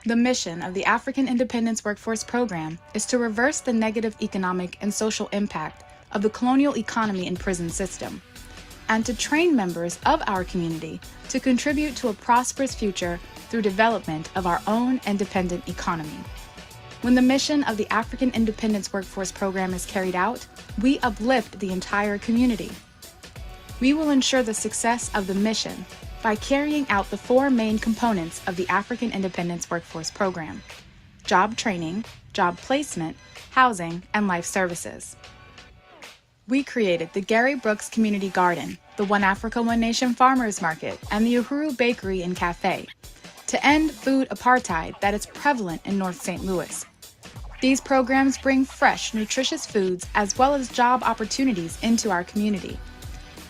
The mission of the African Independence Workforce Program is to reverse the negative economic and social impact of the colonial economy and prison system, and to train members of our community to contribute to a prosperous future through development of our own independent economy. When the mission of the African Independence Workforce Program is carried out, we uplift the entire community. We will ensure the success of the mission by carrying out the four main components of the African Independence Workforce Program: job training, job placement, housing, and life services. We created the Gary Brooks Community Garden, the One Africa One Nation Farmers Market, and the Uhuru Bakery and Cafe to end food apartheid that is prevalent in North St. Louis. These programs bring fresh, nutritious foods as well as job opportunities into our community.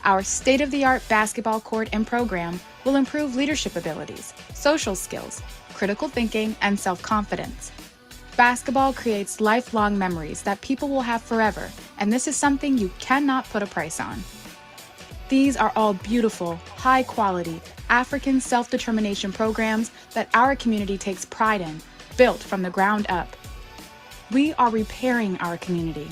Our state-of-the-art basketball court and program will improve leadership abilities, social skills, critical thinking, and self-confidence. Basketball creates lifelong memories that people will have forever, and this is something you cannot put a price on. These are all beautiful, high-quality, African self-determination programs that our community takes pride in, built from the ground up. We are repairing our community.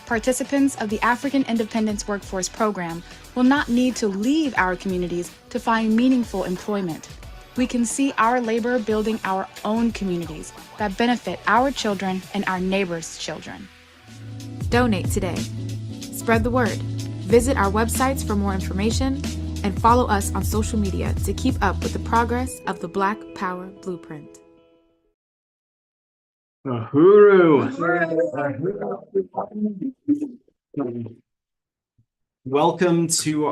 Participants of the African Independence Workforce Program will not need to leave our communities to find meaningful employment. We can see our labor building our own communities that benefit our children and our neighbors' children. Donate today. Spread the word. Visit our websites for more information and follow us on social media to keep up with the progress of the Black Power Blueprint. Uhuru. Welcome to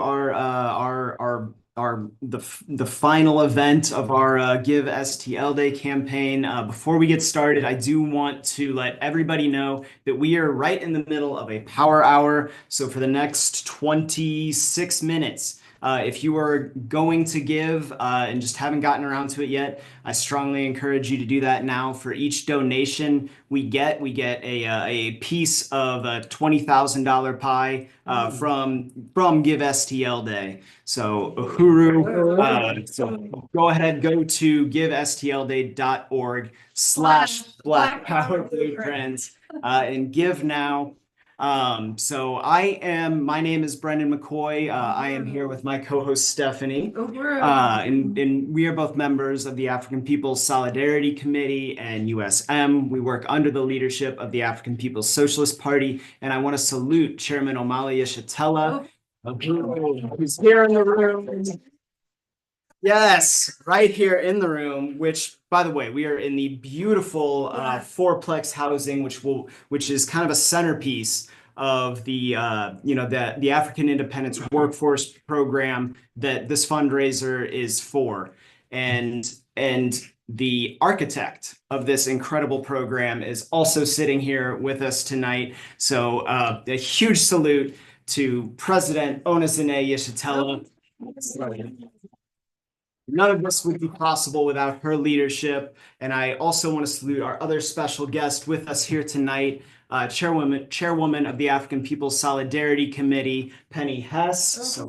the final event of our Give STL Day campaign. Before we get started, I do want to let everybody know that we are right in the middle of a power hour. So for the next 26 minutes, if you are going to give and just haven't gotten around to it yet, I strongly encourage you to do that now. For each donation we get a piece of a $20,000 pie from Give STL Day. So Uhuru, so go ahead, go to givestlday.org/Black Power Blueprints and give now. My name is Brendan McCoy. I am here with my co-host Stephanie, and we are both members of the African People's Solidarity Committee and USM. We work under the leadership of the African People's Socialist Party, and I want to salute Chairman Omali Yeshitela, who's here in the room. Yes, right here in the room, which, by the way, we are in the beautiful fourplex housing, which is kind of a centerpiece of the African Independence Workforce Program that this fundraiser is for. And the architect of this incredible program is also sitting here with us tonight. So a huge salute to President Onezene Yeshitela. None of this would be possible without her leadership. And I also want to salute our other special guest with us here tonight, Chairwoman of the African People's Solidarity Committee, Penny Hess.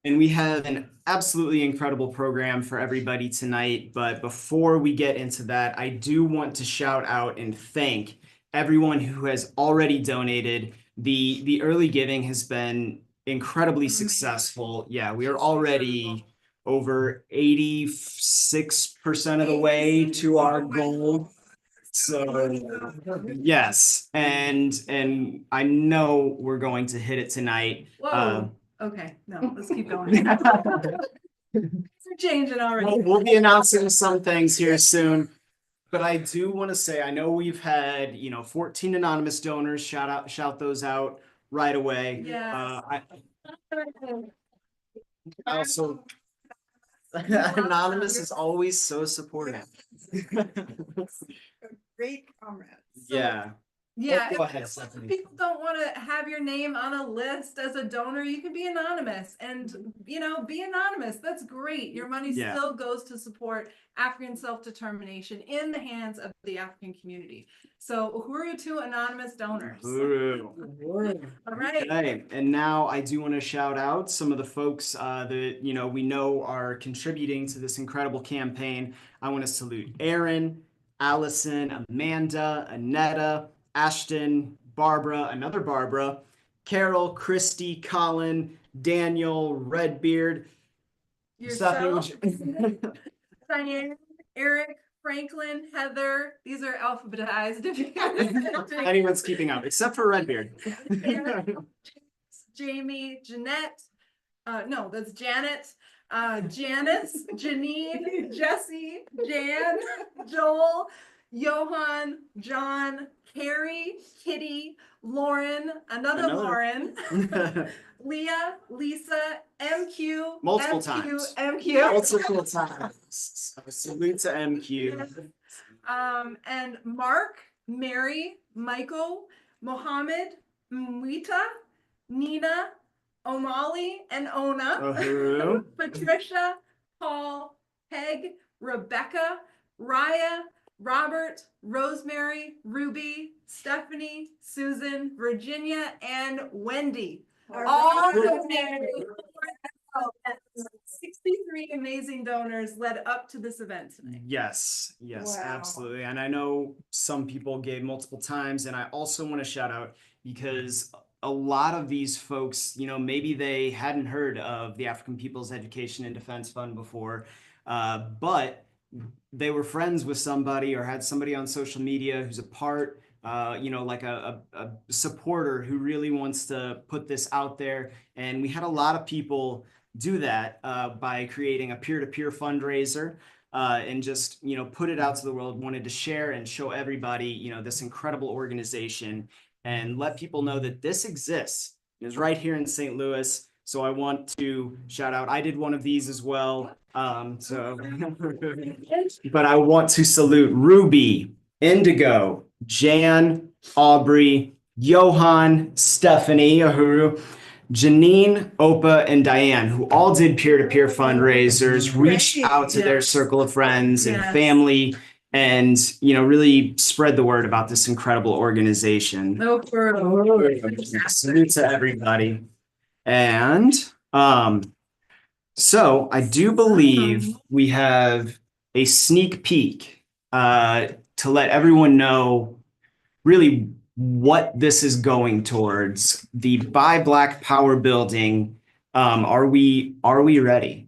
And we have an absolutely incredible program for everybody tonight. But before we get into that, I do want to shout out and thank everyone who has already donated. The early giving has been incredibly successful. Yeah, we are already over 86% of the way to our goal. So yes, and I know we're going to hit it tonight. Okay, no, let's keep going. We're changing already. We'll be announcing some things here soon. But I do want to say, I know we've had 14 anonymous donors. Shout those out right away. Yeah. Also, anonymous is always so supportive. Great comrades. Yeah. Yeah, Go ahead, if Stephanie. people don't want to have your name on a list as a donor, you can be anonymous and, be anonymous. That's great. Your money Yeah. still goes to support African self-determination in the hands of the African community. So uhuru to anonymous donors. Uhuru. All right. Okay, and now I do want to shout out some of the folks that we know are contributing to this incredible campaign. I want to salute Aaron, Allison, Amanda, Annetta, Ashton, Barbara, another Barbara, Carol, Christy, Colin, Daniel, Redbeard. Yourself, Stephanie, Diane, Eric, Franklin, Heather. These are alphabetized. anyone's keeping up except for Redbeard. Jamie, Jeanette. No, that's Janet. Janice, Janine, Jesse, Jan, Joel, Johan, John, Carrie, Kitty, Lauren, another Lauren, Leah, Lisa, MQ, Multiple MQ, times. MQ. Multiple times. So salute to MQ. And Mark, Mary, Michael, Mohammed, Mwita, Nina, O'Malley, and Ona, Uhuru. Patricia, Paul, Peg, Rebecca, Raya, Robert, Rosemary, Ruby, Stephanie, Susan, Virginia, and Wendy. All donated. 63 amazing donors led up to this event tonight. Yes, Wow. absolutely. And I know some people gave multiple times, and I also want to shout out because a lot of these folks, maybe they hadn't heard of the African People's Education and Defense Fund before, but they were friends with somebody or had somebody on social media who's a part, like a supporter who really wants to put this out there. And we had a lot of people do that by creating a peer-to-peer fundraiser and just, put it out to the world, wanted to share and show everybody, this incredible organization and let people know that this exists. It's right here in St. Louis. So I want to shout out, I did one of these as well. But I want to salute Ruby, Indigo, Jan, Aubrey, Johan, Stephanie, Uhuru, Janine, Opa, and Diane, who all did peer-to-peer fundraisers, reached out to their circle of friends and family, and really spread the word about this incredible organization. Salute to everybody. And so I do believe we have a sneak peek to let everyone know really what this is going towards. The Buy Black Power building. Are we ready?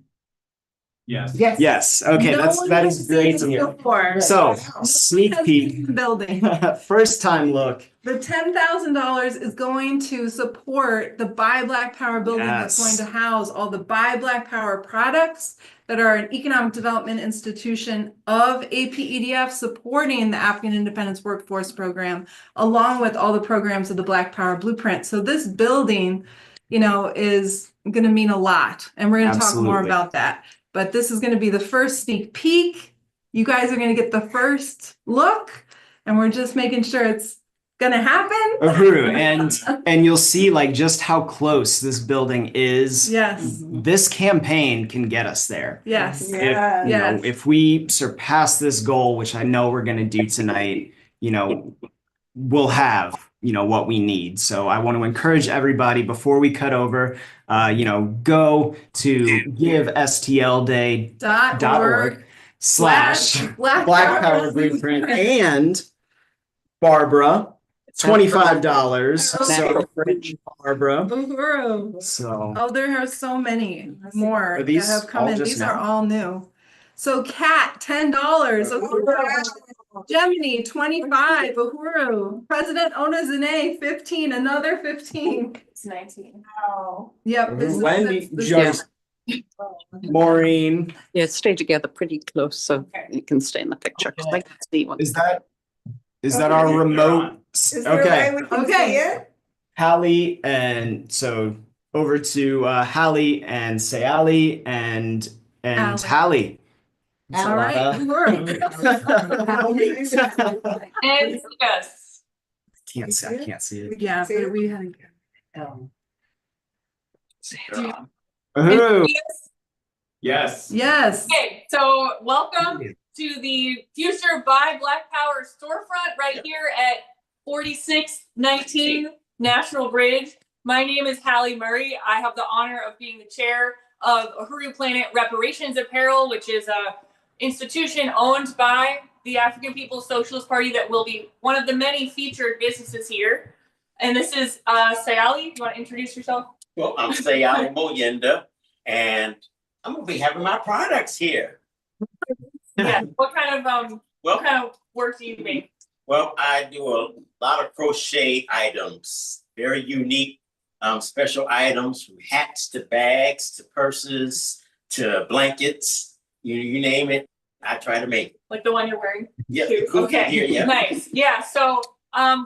Yes. Okay, that is great to hear. So sneak peek. Building. First time look. The $10,000 is going to support the Buy Black Power building that's going to house all the Buy Black Power products that are an economic development institution of APEDF supporting the African Independence Workforce Program, along with all the programs of the Black Power Blueprint. So this building, is going to mean a lot, and we're going to talk more about that. But this is going to be the first sneak peek. You guys are going to get the first look, and we're just making sure it's going to happen. And you'll see just how close this building is. Yes. This campaign can get us there. Yes. If we surpass this goal, which I know we're going to do tonight, we'll have what we need. So I want to encourage everybody before we cut over, go to givestlday.org/Black Power Blueprint and Barbara. $25. So Barbara. So there are so many more that have come in. These are all new. So Kat, $10. Gemini, 25. Uhuru. President Onazine, 15. Another 15. It's 19. Wow. Yep. Wendy, Maureen. Yeah, stay together pretty close so you can stay in the picture. I can see one. Is that our remote? Okay. Hallie, and so over to Hallie and Sayali and Hallie. All right. And yes. Can't see, I can't see it. Yeah, but we had. Oh, yes. Yes. Okay, so welcome to the Future by Black Power storefront right here at 4619 National Bridge. My name is Hallie Murray. I have the honor of being the chair of Uhuru Planet Reparations Apparel, which is a institution owned by the African People's Socialist Party that will be one of the many featured businesses here. And this is Sayali. You want to introduce yourself? Well, I'm Sayali Moyenda, and I'm gonna be having my products here. Yeah. What kind of work do you make? Well, I do a lot of crochet items, very unique, special items, from hats to bags to purses to blankets. You name it, I try to make it. Like the one you're wearing? Yeah, Cute. Okay, here, yeah. nice. Yeah, so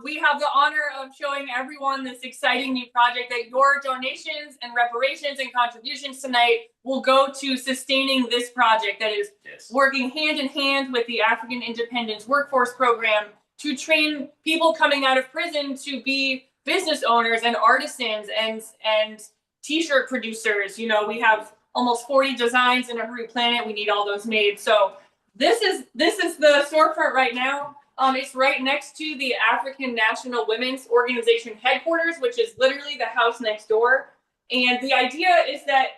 we have the honor of showing everyone this exciting new project that your donations and reparations and contributions tonight will go to sustaining this project that is working hand in hand with the African Independence Workforce Program to train people coming out of prison to be business owners and artisans and t-shirt producers. You know, we have almost 40 designs in Uhuru Planet. We need all those made. So this is the storefront right now. It's right next to the African National Women's Organization headquarters, which is literally the house next door. And the idea is that,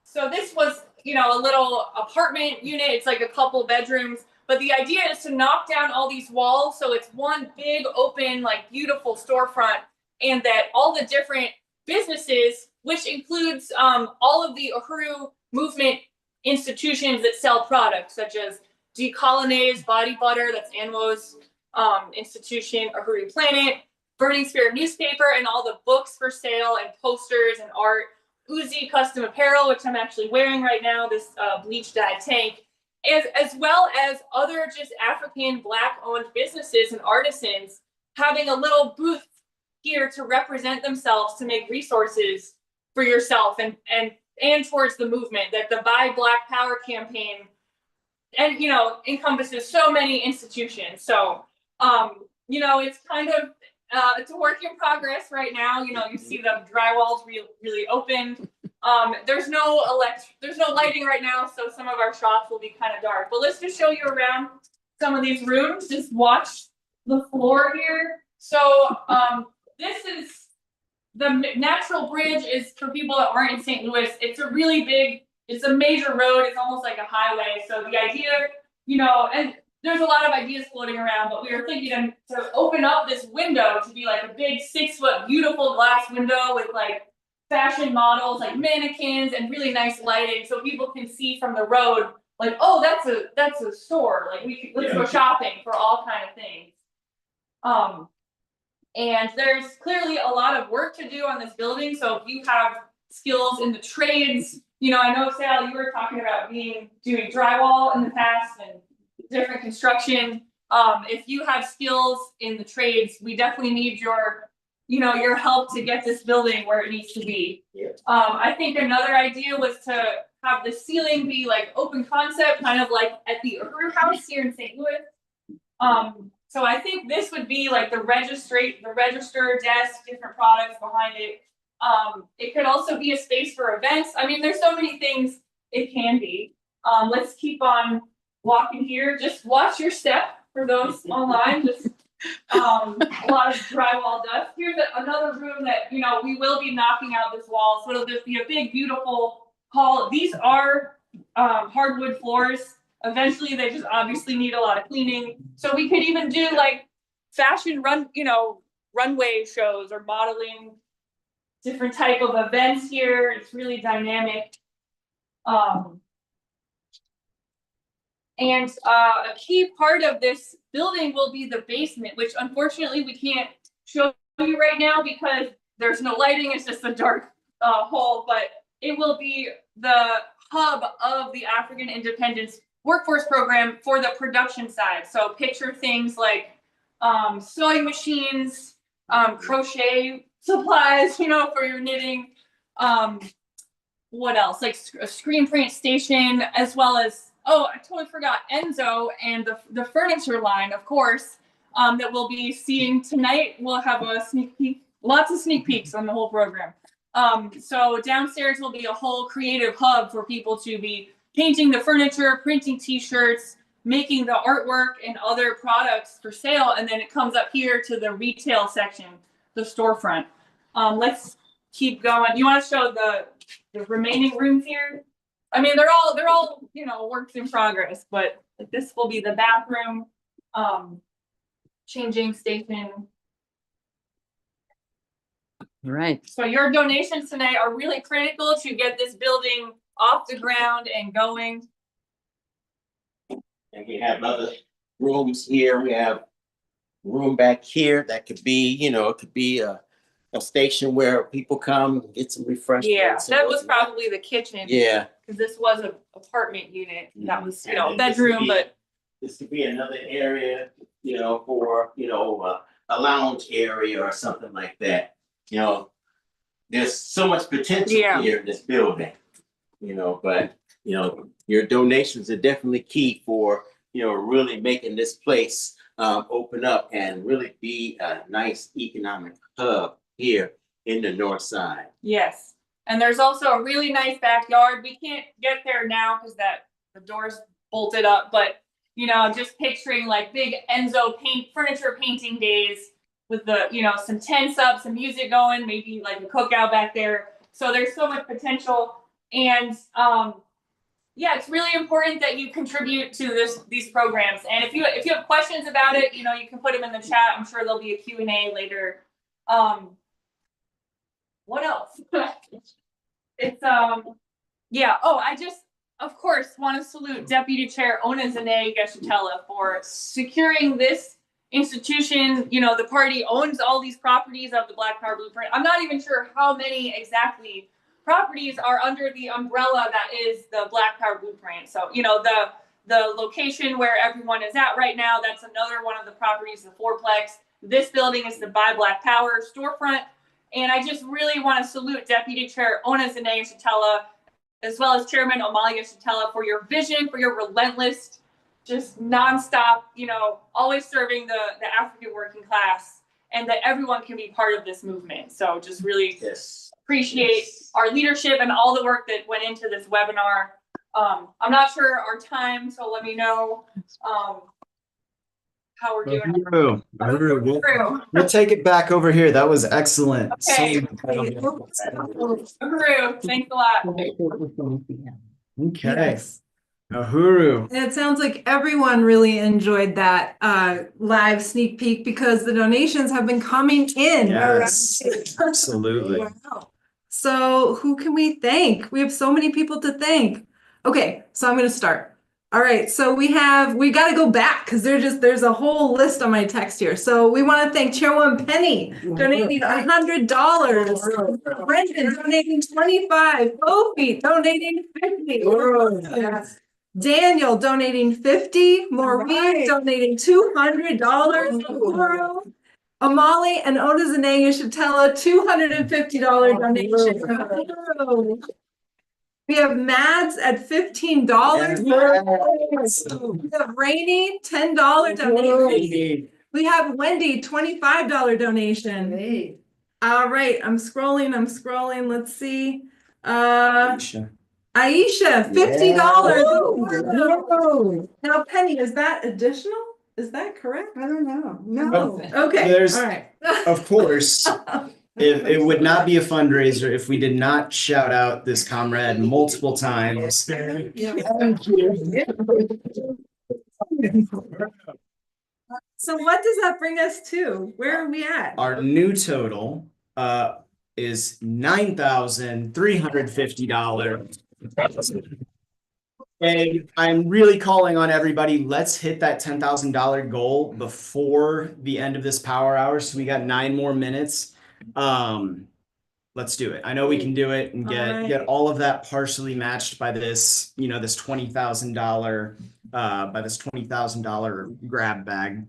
so this was, you know, a little apartment unit. It's like a couple bedrooms, but the idea is to knock down all these walls. So it's one big open, like beautiful storefront, and that all the different businesses, which includes all of the Uhuru movement institutions that sell products such as Decolonize Body Butter, that's Anwo's institution, Uhuru Planet, Burning Spirit newspaper, and all the books for sale and posters and art, Uzi custom apparel, which I'm actually wearing right now, this bleach dyed tank, as well as other just African Black owned businesses and artisans having a little booth here to represent themselves, to make resources for yourself and towards the movement that the Buy Black Power campaign, and, you know, encompasses so many institutions. So, you know, it's kind of, it's a work in progress right now. You know, you see the drywall's really open. There's no lighting right now, so some of our shops will be kind of dark. But let's just show you around some of these rooms. Just watch the floor here. So, this is the Natural Bridge is for people that aren't in St. Louis. It's a really big, it's a major road. It's almost like a highway. So the idea, you know, and there's a lot of ideas floating around, but we were thinking to open up this window to be like a big 6-foot beautiful glass window with like fashion models, like mannequins, and really nice lighting, so people can see from the road, like, oh, that's a store. Like let's go shopping for all kind of things. And there's clearly a lot of work to do on this building. So if you have skills in the trades, you know, I know, Sal, you were talking about doing drywall in the past and different construction. If you have skills in the trades, we definitely need your help to get this building where it needs to be. Yeah. I think another idea was to have the ceiling be like open concept, kind of like at the Uhuru House here in St. Louis. So I think this would be like the register desk, different products behind it. It could also be a space for events. I mean, there's so many things it can be. Let's keep on walking here. Just watch your step for those online. Just a lot of drywall dust. Here's another room that, you know, we will be knocking out this wall. So it'll just be a big, beautiful hall. These are hardwood floors. Eventually, they just obviously need a lot of cleaning. So we could even do like fashion runway shows or modeling, different type of events here. It's really dynamic. And a key part of this building will be the basement, which unfortunately we can't show you right now because there's no lighting. It's just a dark hole, but it will be the hub of the African Independence Workforce Program for the production side. So picture things like sewing machines, crochet supplies, you know, for your knitting. What else? Like a screen print station, as well as, oh, I totally forgot, Enzo and the furniture line, of course. that we'll be seeing tonight. We'll have a sneak peek, lots of sneak peeks on the whole program. So downstairs will be a whole creative hub for people to be painting the furniture, printing t-shirts, making the artwork and other products for sale. And then it comes up here to the retail section, the storefront. Let's keep going. You want to show the remaining rooms here? I mean, they're all, you know, works in progress, but this will be the bathroom, changing station. Right. So your donations tonight are really critical to get this building off the ground and going. And we have other rooms here. We have room back here that could be, you know, it could be a station where people come get some refreshments. Yeah, that was probably the kitchen. Yeah. Because this was an apartment unit. That was, you know, And this bedroom, could be- but This could be another area, you know, for, you know, a lounge area or something like that. You know, there's so much potential Yeah. here in this building, you know, but, you know, your donations are definitely key for, you know, really making this place open up and really be a nice economic hub here in the north side. yes. And there's also a really nice backyard. We can't get there now because the door's bolted up, but you know, just picturing like big Enzo furniture painting days with the, you know, some tents up, some music going, maybe like a cookout back there. So there's so much potential. And yeah, it's really important that you contribute to these programs. And if you have questions about it, you know, you can put them in the chat. I'm sure there'll be a Q&A later. What else? It's yeah. Oh, I just, of course, want to salute Deputy Chair Ona Zane Geshatella for securing this institution. You know, the party owns all these properties of the Black Power Blueprint. I'm not even sure how many exactly properties are under the umbrella that is the Black Power Blueprint. So, you know, the location where everyone is at right now, that's another one of the properties, the fourplex. This building is the Buy Black Power storefront. And I just really want to salute Deputy Chair Ona Zane Geshatella, as well as Chairman Omali Geshatella, for your vision, for your relentless, just nonstop, you know, always serving the African working class, and that everyone can be part of this movement. So just really appreciate our leadership and all the work that went into this webinar. I'm not sure our time, so let me know how we're doing. We'll take it back over here. That was excellent. Okay. So- Uhuru, thanks a lot. Okay. Yes. Uhuru. And it sounds like everyone really enjoyed that live sneak peek because the donations have been coming in. Yes, absolutely. Wow. So who can we thank? We have so many people to thank. Okay, so I'm going to start. All right, so we got to go back because there's a whole list on my text here. So we want to thank Chairwoman Penny donating $100, Brendan donating $25, Kofi donating $50, Daniel donating $50, Maureen donating $200, Amali and Ona Zane Geshatella $250 donation. We have Mads at $15. We have Rainey, $10 donation. We have Wendy, $25 donation. Hey. All right, I'm scrolling. Let's see. Aisha. Aisha, $50. Whoa. Now, Penny, is that additional? Is that correct? I don't know. No. Okay, There's- all right. Of course, it would not be a fundraiser if we did not shout out this comrade multiple times. Thank you. So what does that bring us to? Where are we at? Our new total is $9,350. And I'm really calling on everybody, let's hit that $10,000 goal before the end of this power hour. So we got 9 more minutes. Let's do it. I know we can do it and get all of that partially matched by this, you know, this $20,000 grab bag.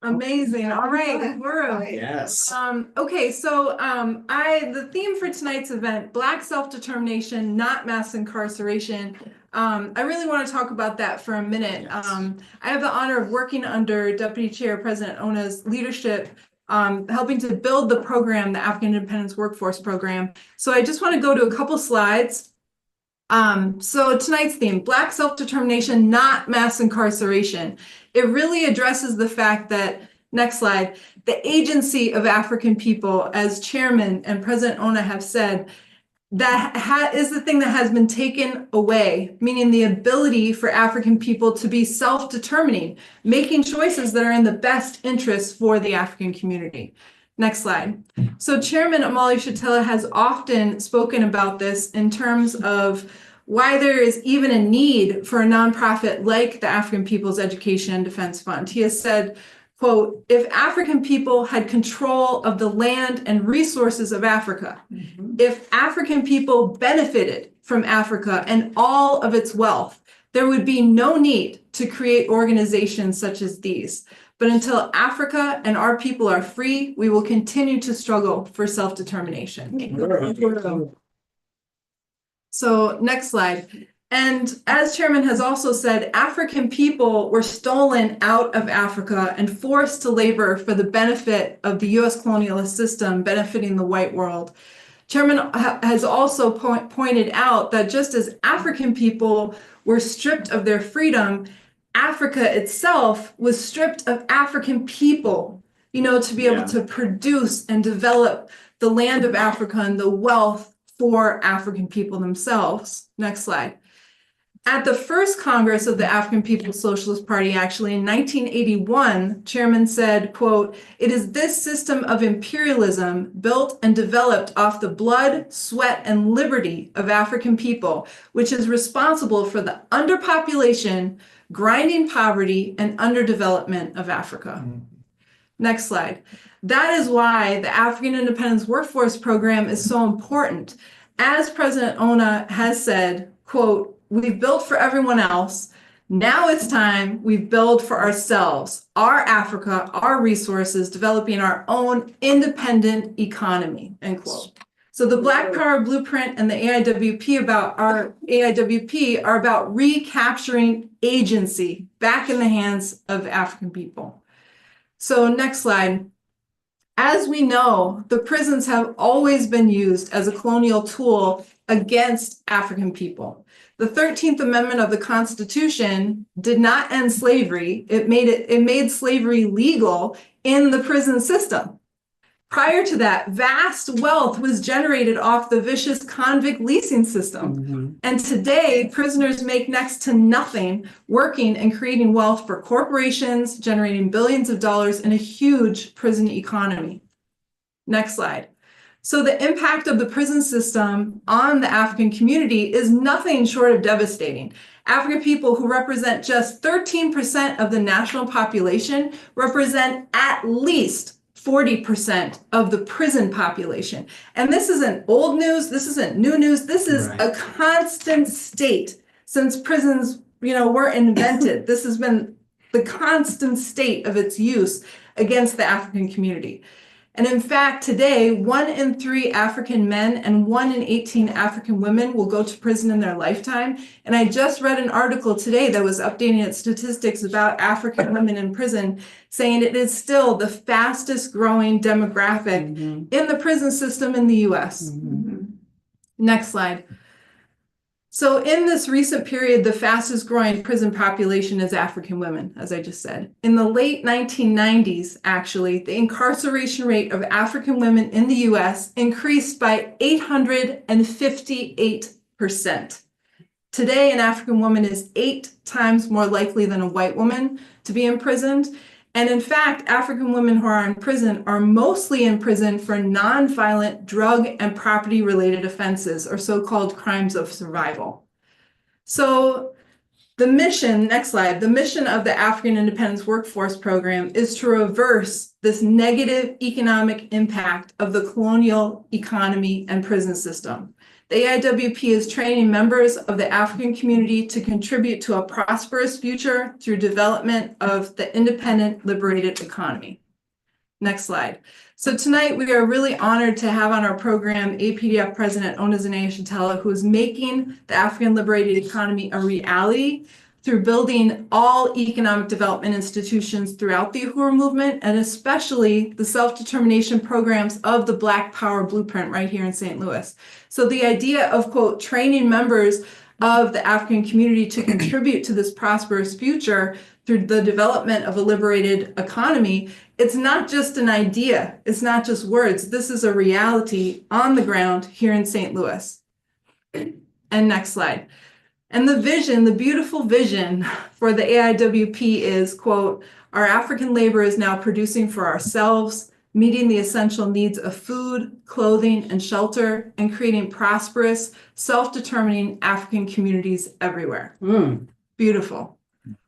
Amazing. All right, we're Yes. okay, so the theme for tonight's event, Black self-determination, not mass incarceration. I really want to talk about that for a minute. I have the honor of working under Deputy Chair President Ona's leadership, helping to build the program, the African Independence Workforce Program. So I just want to go to a couple slides. So tonight's theme, Black self-determination, not mass incarceration. It really addresses the fact that, next slide, the agency of African people, as Chairman and President Ona have said, that is the thing that has been taken away, meaning the ability for African people to be self-determining, making choices that are in the best interest for the African community. Next slide. So Chairman Amali Shatila has often spoken about this in terms of why there is even a need for a nonprofit like the African People's Education and Defense Fund. He has said, quote, if African people had control of the land and resources of Africa, if African people benefited from Africa and all of its wealth, there would be no need to create organizations such as these. But until Africa and our people are free, we will continue to struggle for self-determination. So next slide. And as Chairman has also said, African people were stolen out of Africa and forced to labor for the benefit of the US colonialist system, benefiting the white world. Chairman has also pointed out that just as African people were stripped of their freedom, Africa itself was stripped of African people, to be able to produce and develop the land of Africa and the wealth for African people themselves. Next slide. At the first Congress of the African People's Socialist Party, actually in 1981, Chairman said, quote, it is this system of imperialism built and developed off the blood, sweat, and liberty of African people, which is responsible for the underpopulation, grinding poverty, and underdevelopment of Africa. Next slide. That is why the African Independence Workforce Program is so important. As President Ona has said, quote, we've built for everyone else. Now it's time we build for ourselves, our Africa, our resources, developing our own independent economy, end quote. So the Black Power Blueprint and the AIWP are about recapturing agency back in the hands of African people. So next slide. As we know, the prisons have always been used as a colonial tool against African people. The 13th Amendment of the Constitution did not end slavery. It made slavery legal in the prison system. Prior to that, vast wealth was generated off the vicious convict leasing system. And today, prisoners make next to nothing working and creating wealth for corporations, generating billions of dollars in a huge prison economy. Next slide. So the impact of the prison system on the African community is nothing short of devastating. African people, who represent just 13% of the national population, represent at least 40% of the prison population. And this isn't old news, this isn't new news, this is a constant state since prisons, were invented. This has been the constant state of its use against the African community. And in fact, today, 1 in 3 African men and 1 in 18 African women will go to prison in their lifetime. And I just read an article today that was updating its statistics about African women in prison, saying it is still the fastest growing demographic in the prison system in the US. Next slide. So in this recent period, the fastest growing prison population is African women, as I just said. In the late 1990s, actually, the incarceration rate of African women in the US increased by 858%. Today, an African woman is 8 times more likely than a white woman to be imprisoned. And in fact, African women who are in prison are mostly in prison for nonviolent drug and property-related offenses, or so-called crimes of survival. So the mission, next slide, the mission of the African Independence Workforce Program is to reverse this negative economic impact of the colonial economy and prison system. The AIWP is training members of the African community to contribute to a prosperous future through development of the independent, liberated economy. Next slide. So tonight we are really honored to have on our program APDF President Ona Zanaya-Shatella, who is making the African liberated economy a reality through building all economic development institutions throughout the Uhuru movement, and especially the self-determination programs of the Black Power Blueprint right here in St. Louis. So the idea of, quote, training members of the African community to contribute to this prosperous future through the development of a liberated economy, it's not just an idea, it's not just words. This is a reality on the ground here in St. Louis. And next slide. And the vision, the beautiful vision for the AIWP is, quote, our African labor is now producing for ourselves, meeting the essential needs of food, clothing, and shelter, and creating prosperous, self-determining African communities everywhere. Beautiful.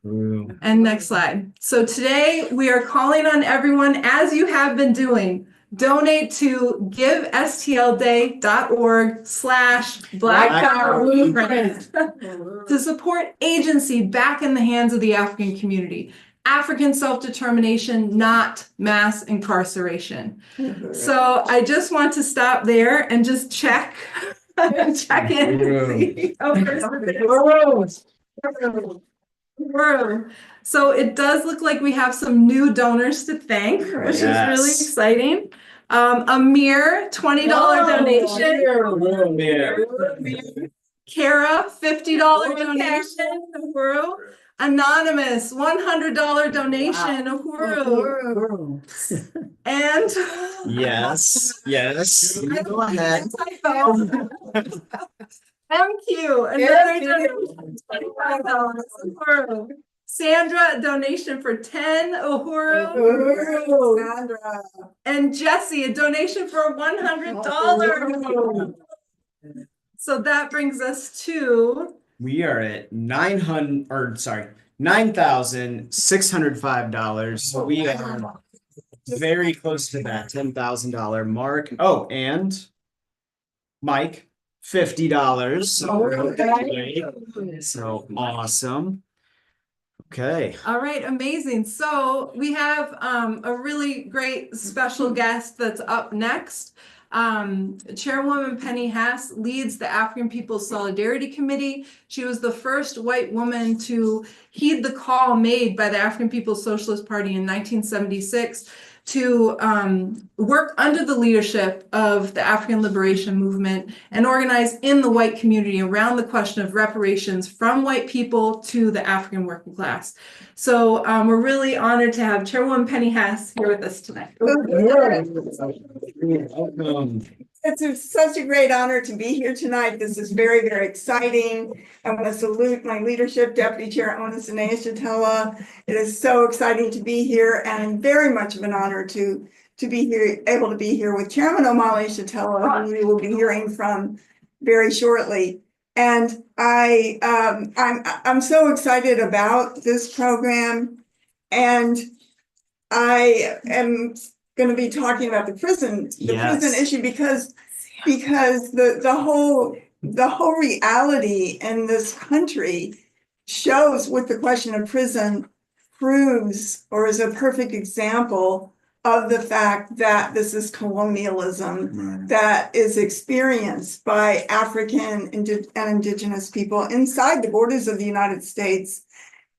And next slide. So today we are calling on everyone, as you have been doing, donate to givestlday.org/Black Power Blueprint to support agency back in the hands of the African community. African self-determination, not mass incarceration. So I just want to stop there and just check in. So it does look like we have some new donors to thank, which is really exciting. A mere $20 donation. Kara, $50 donation. Uhuru. Anonymous, $100 donation. Uhuru. And Yes. Go ahead. MQ, another donation, $25. Uhuru. Sandra, a donation for 10. Uhuru. Sandra. And Jesse, a donation for $100. So that brings us to. We are at $9,605. So we are very close to that $10,000 mark. Oh, and Mike, $50. So awesome. Okay. All right, amazing. So we have a really great special guest that's up next. Chairwoman Penny Hass leads the African People's Solidarity Committee. She was the first white woman to heed the call made by the African People's Socialist Party in 1976 to work under the leadership of the African Liberation Movement and organize in the white community around the question of reparations from white people to the African working class. So we're really honored to have Chairwoman Penny Hass here with us tonight. It's such a great honor to be here tonight. This is very, very exciting. I want to salute my leadership, Deputy Chair Ona Zanaya-Shatella. It is so exciting to be here and very much of an honor to be here, able to be here with Chairman Omali Shatella, who we will be hearing from very shortly. And I'm so excited about this program, and I am going to be talking about the prison issue because the whole reality in this country shows what the question of prison proves, or is a perfect example of the fact that this is colonialism that is experienced by African and indigenous people inside the borders of the United States.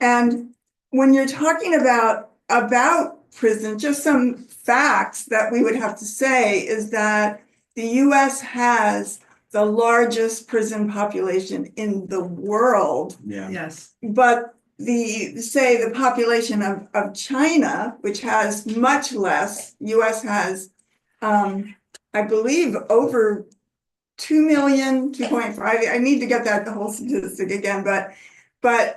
And when you're talking about prison, just some facts that we would have to say is that the US has the largest prison population in the world. Yes. But the population of China, which has much less, US has, I believe, over 2 million, 2.5. I need to get the whole statistic again, but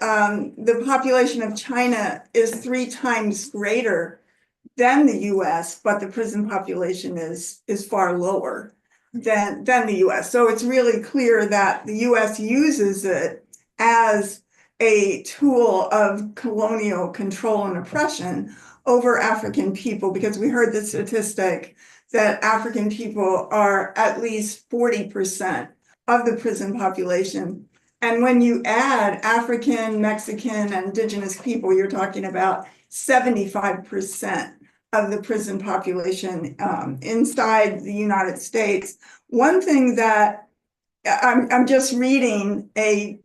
the population of China is 3 times greater than the US, but the prison population is far lower than the US. So it's really clear that the US uses it as a tool of colonial control and oppression over African people, because we heard the statistic that African people are at least 40% of the prison population. And when you add African, Mexican, and indigenous people, you're talking about 75% of the prison population inside the United States. One thing that I'm just reading a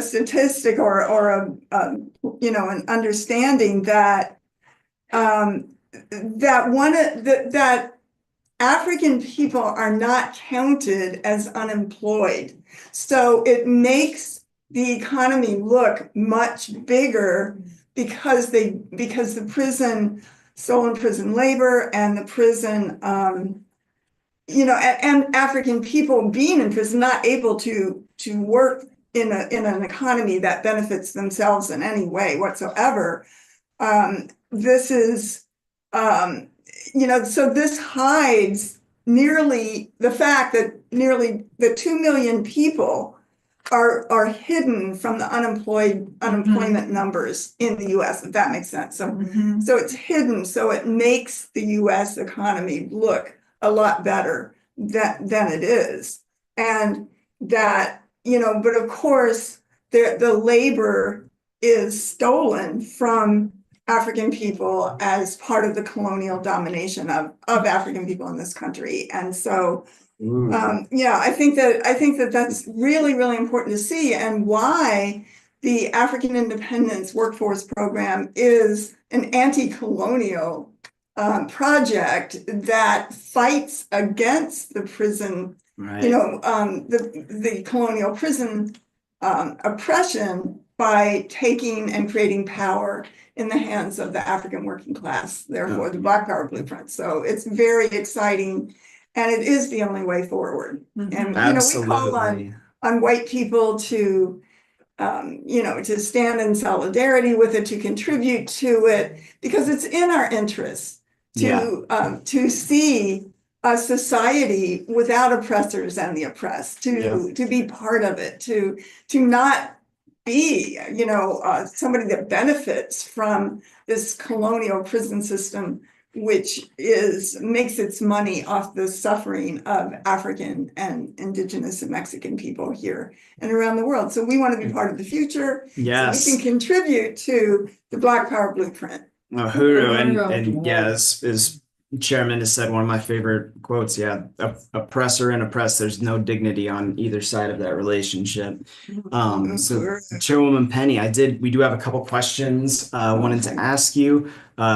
statistic or an understanding that that African people are not counted as unemployed. So it makes the economy look much bigger because the prison, stolen prison labor and the prison, and African people being in prison, not able to work in an economy that benefits themselves in any way whatsoever. This is, so this hides nearly the fact that nearly the 2 million people are hidden from the unemployment numbers in the US, if that makes sense. So, so it's hidden, so it makes the US economy look a lot better than it is. And that, but of course, the labor is stolen from African people as part of the colonial domination of African people in this country. And so, I think that that's really, really important to see, and why the African Independence Workforce Program is an anti-colonial project that fights against the prison, the colonial prison oppression by taking and creating power in the hands of the African working class, therefore the Black Power blueprint. So it's very exciting, and it is the only way forward. And we call on white people to to stand in solidarity with it, to contribute to it, because it's in our interest to see a society without oppressors and the oppressed, to be part of it, to not be, somebody that benefits from this colonial prison system, which makes its money off the suffering of African and Indigenous and Mexican people here and around the world. So we want to be part of the future. Yes. So we can contribute to the Black Power blueprint. Uhuru, and yes, as Chairman has said, one of my favorite quotes, oppressor and oppressed, there's no dignity on either side of that relationship. So Chairwoman Penny, we do have a couple questions wanted to ask you.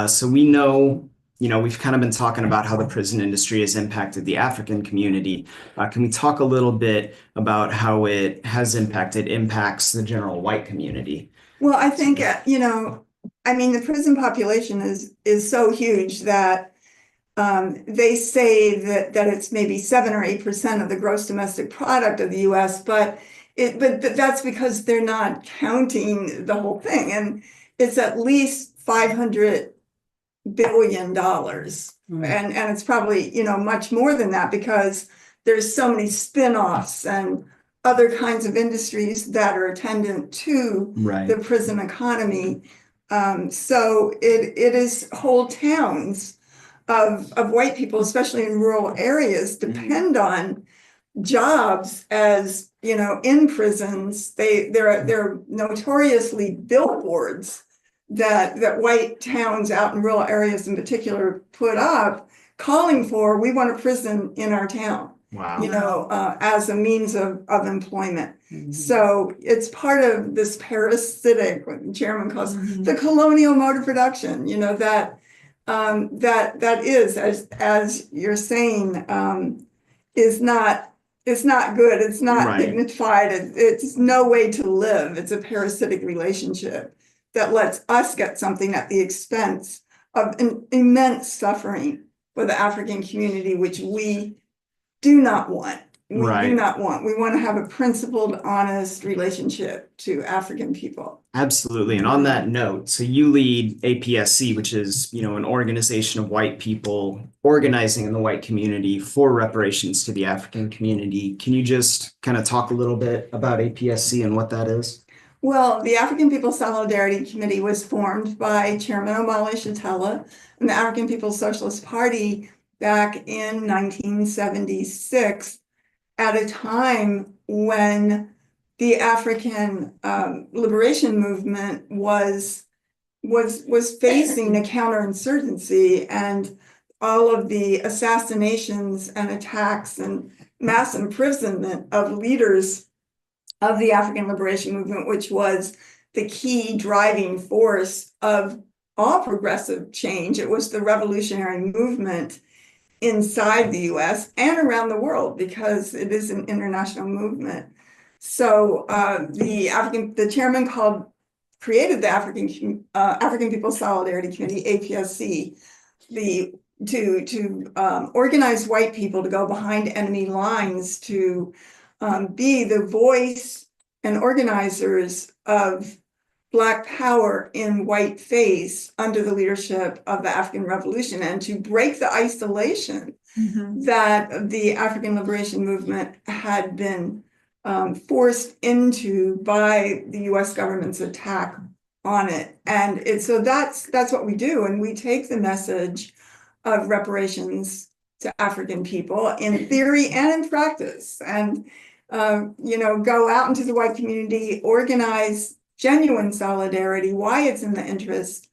So we know, we've kind of been talking about how the prison industry has impacted the African community. Can we talk a little bit about how it impacts the general white community? Well, I think, the prison population is so huge that they say that it's maybe 7 or 8% of the gross domestic product of the US, but that's because they're not counting the whole thing. And it's at least $500 billion. And it's probably, much more than that, because there's so many spin-offs and other kinds of industries that are attendant to the prison economy. So it is whole towns of white people, especially in rural areas, depend on jobs as, in prisons. They're notoriously billboards that white towns out in rural areas in particular put up, calling for, we want a prison in our town. Wow. As a means of employment. So it's part of this parasitic, what the chairman calls the colonial mode of production, that is, as you're saying, it's not good. It's not dignified. It's no way to live. It's a parasitic relationship that lets us get something at the expense of an immense suffering for the African community, which we do not want. We do not want. We want to have a principled, honest relationship to African people. Absolutely. And on that note, so you lead APSC, which is, an organization of white people organizing in the white community for reparations to the African community. Can you just kind of talk a little bit about APSC and what that is? Well, the African People's Solidarity Committee was formed by Chairman Omali Shatella and the African People's Socialist Party back in 1976, at a time when the African liberation movement was was facing a counterinsurgency, and all of the assassinations and attacks and mass imprisonment of leaders of the African liberation movement, which was the key driving force of all progressive change. It was the revolutionary movement inside the US and around the world, because it is an international movement. So the chairman created the African People's Solidarity Committee, APSC, to organize white people to go behind enemy lines, to be the voice and organizers of Black power in white face under the leadership of the African Revolution, and to break the isolation that the African liberation movement had been forced into by the US government's attack on it. And so that's what we do. And we take the message of reparations to African people in theory and in practice, and go out into the white community, organize genuine solidarity, why it's in the interest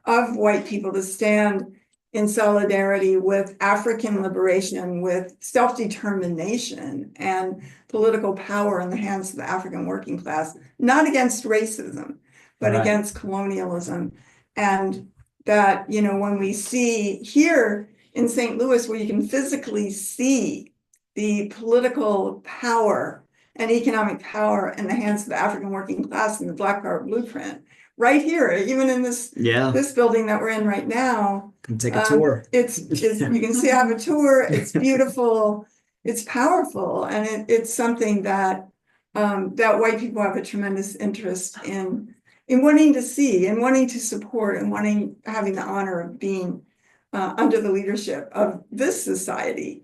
of white people to stand in solidarity with African liberation, with self-determination and political power in the hands of the African working class, not against racism, but against colonialism. And that, when we see here in St. Louis, where you can physically see the political power and economic power in the hands of the African working class and the Black Power blueprint, right here, even in this building that we're in right now. Come take a tour. It's you can see I have a tour. It's beautiful. It's powerful, and it's something that that white people have a tremendous interest in wanting to see and wanting to support and having the honor of being under the leadership of this society,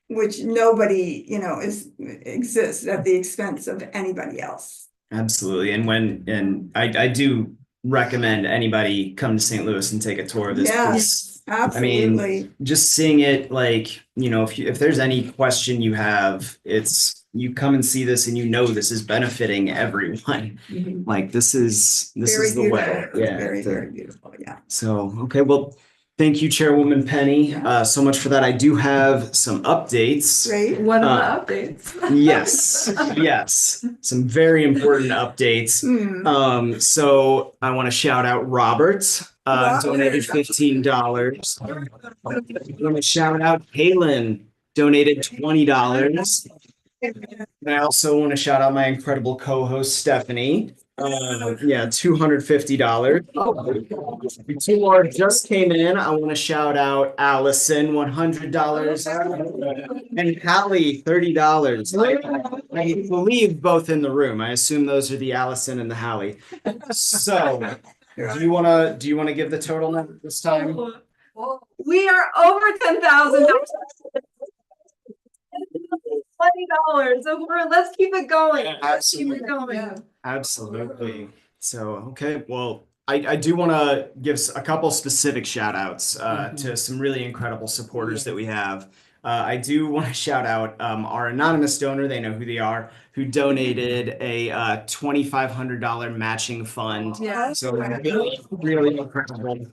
which nobody, exists at the expense of anybody else. Absolutely. And I do recommend anybody come to St. Louis and take a tour of this place. Absolutely. I mean, just seeing it, if there's any question you have, you come and see this and this is benefiting everyone. Like this is the way. Yeah. Very, very beautiful. Yeah. So, okay. Well, thank you, Chairwoman Penny, so much for that. I do have some updates. Great. What are the updates? Yes. Some very important updates. So I want to shout out Robert, donated $15. I want to shout out Kaylin, donated $20. And I also want to shout out my incredible co-host, Stephanie. $250. Two more just came in. I want to shout out Allison, $100, and Hallie, $30. I believe both in the room. I assume those are the Allison and the Hallie. So, do you want to give the total number this time? We are over $10,000. $20. So let's keep it going. Absolutely. Keep it going. Absolutely. So, okay. Well, I do want to give a couple specific shout outs to some really incredible supporters that we have. I do want to shout out our anonymous donor. They know who they are, who donated a $2,500 matching fund. So really, really incredible.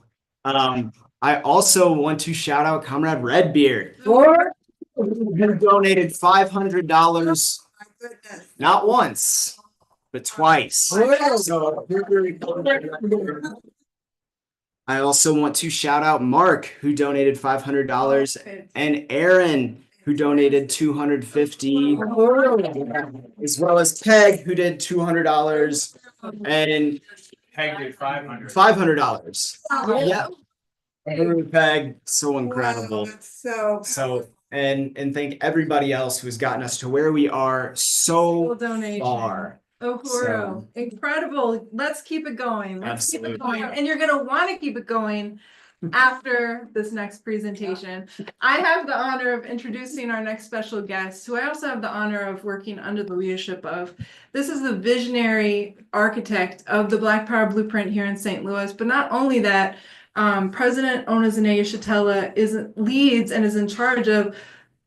I also want to shout out Comrade Redbeard, who donated $500, not once, but twice. So, I also want to shout out Mark, who donated $500, and Aaron, who donated $250, as well as Peg, who did $200, and Peg did $500. Yeah. Peg, so incredible. Wow, so and thank everybody else who's gotten us to where we are so far. Uhuru. Incredible. Let's keep it going. Absolutely. Keep it going. And you're going to want to keep it going after this next presentation. I have the honor of introducing our next special guest, who I also have the honor of working under the leadership of. This is the visionary architect of the Black Power Blueprint here in St. Louis. But not only that, President Onozine Yeshitela leads and is in charge of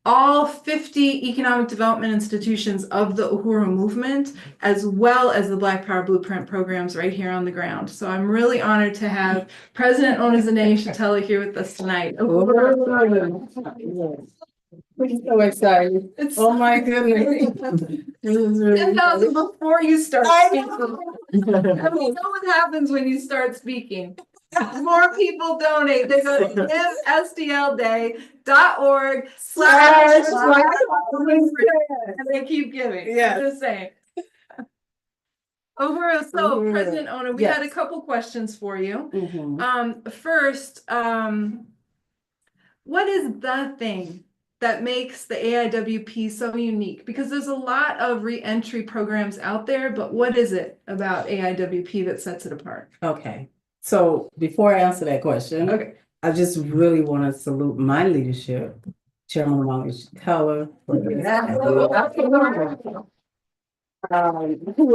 all 50 economic development institutions of the Uhuru movement, as well as the Black Power Blueprint programs right here on the ground. So I'm really honored to have President Onizane Shatella here with us tonight. We're so excited. It's Oh my goodness. This is really 10,000 before you start I speaking. know. And we know what happens when you start speaking. More people donate. They go to givestl.org/ and they keep giving. Yeah. Just saying. Uhuru, so Uhuru. President Ona, we had a Yes. couple questions for you. Mhm. First, what is the thing that makes the AIWP so unique? Because there's a lot of re-entry programs out there, but what is it about AIWP that sets it apart? Okay, so before I answer that question, Okay. I just really want to salute my leadership, Chairman Monish Teller, who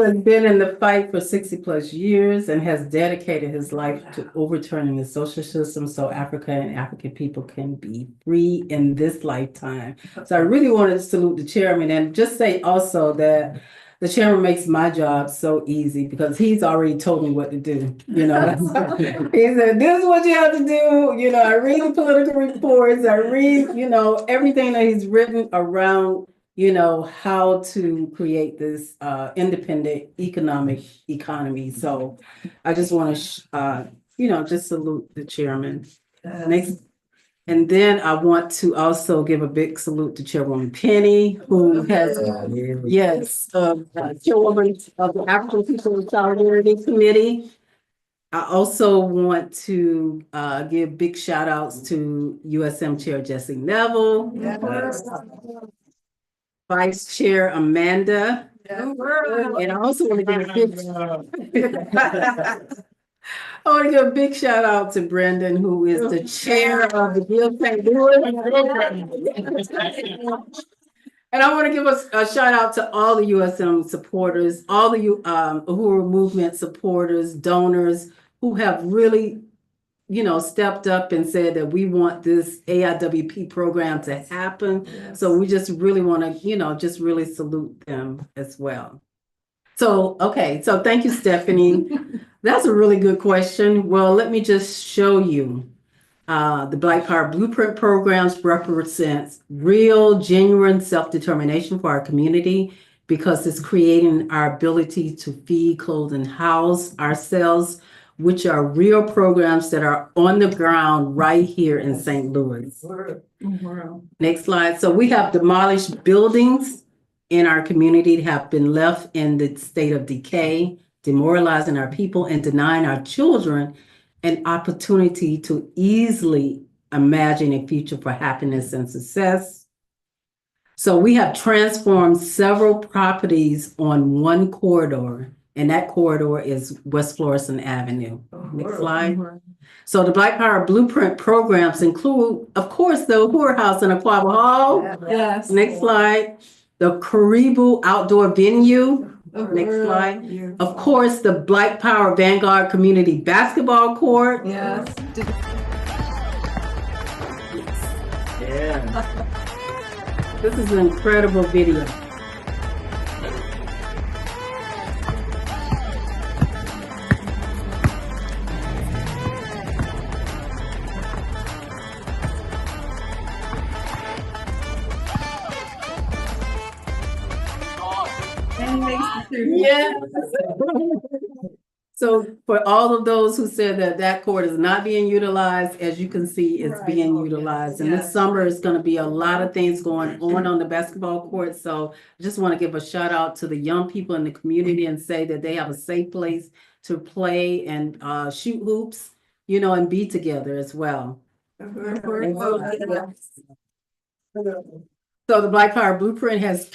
has been in the fight for 60+ years and has dedicated his life to overturning the social system so Africa and African people can be free in this lifetime. So I really wanted to salute the chairman and just say also that the chairman makes my job so easy because he's already told me what to do, you know. He said, this is what you have to do. You know, I read the political reports, I read, you know, everything that he's written around, you know, how to create this independent economy. So I just want to, you know, just salute the chairman. Next. And then I want to also give a big salute to Chairwoman Penny, who has, Chairwoman of the African People Solidarity Committee. I also want to give big shout outs to USM Chair Jesse Neville, Vice Chair Amanda, and I also want to give a big shout out to Brendan, who is the chair of the Give St. Louis. And I want to give a shout out to all the USM supporters, all the Uhuru movement supporters, donors who have really, you know, stepped up and said that we want this AIWP program to happen. So we just really want to, you know, just really salute them as well. So, okay, so thank you, Stephanie. That's a really good question. Well, let me just show you. The Black Power Blueprint programs represents real, genuine self-determination for our community because it's creating our ability to feed, clothe, and house ourselves, which are real programs that are on the ground right here in St. Louis. Next slide. So we have demolished buildings in our community that have been left in the state of decay, demoralizing our people and denying our children an opportunity to easily imagine a future for happiness and success. So we have transformed several properties on one corridor, and that corridor is West Florissant Avenue. Next slide. So the Black Power Blueprint programs include, of course, the Uhuru House in Aquaba Hall. Yes. Next slide. The Karibu Outdoor Venue. Next slide. Of course, the Black Power Vanguard Community Basketball Court. Yes. Yeah. This is an incredible video. Yes. So for all of those who said that that court is not being utilized, as you can see, it's being utilized. And this summer is going to be a lot of things going on the basketball court. So I just want to give a shout out to the young people in the community and say that they have a safe place to play and shoot hoops, you know, and be together as well. So the Black Power Blueprint has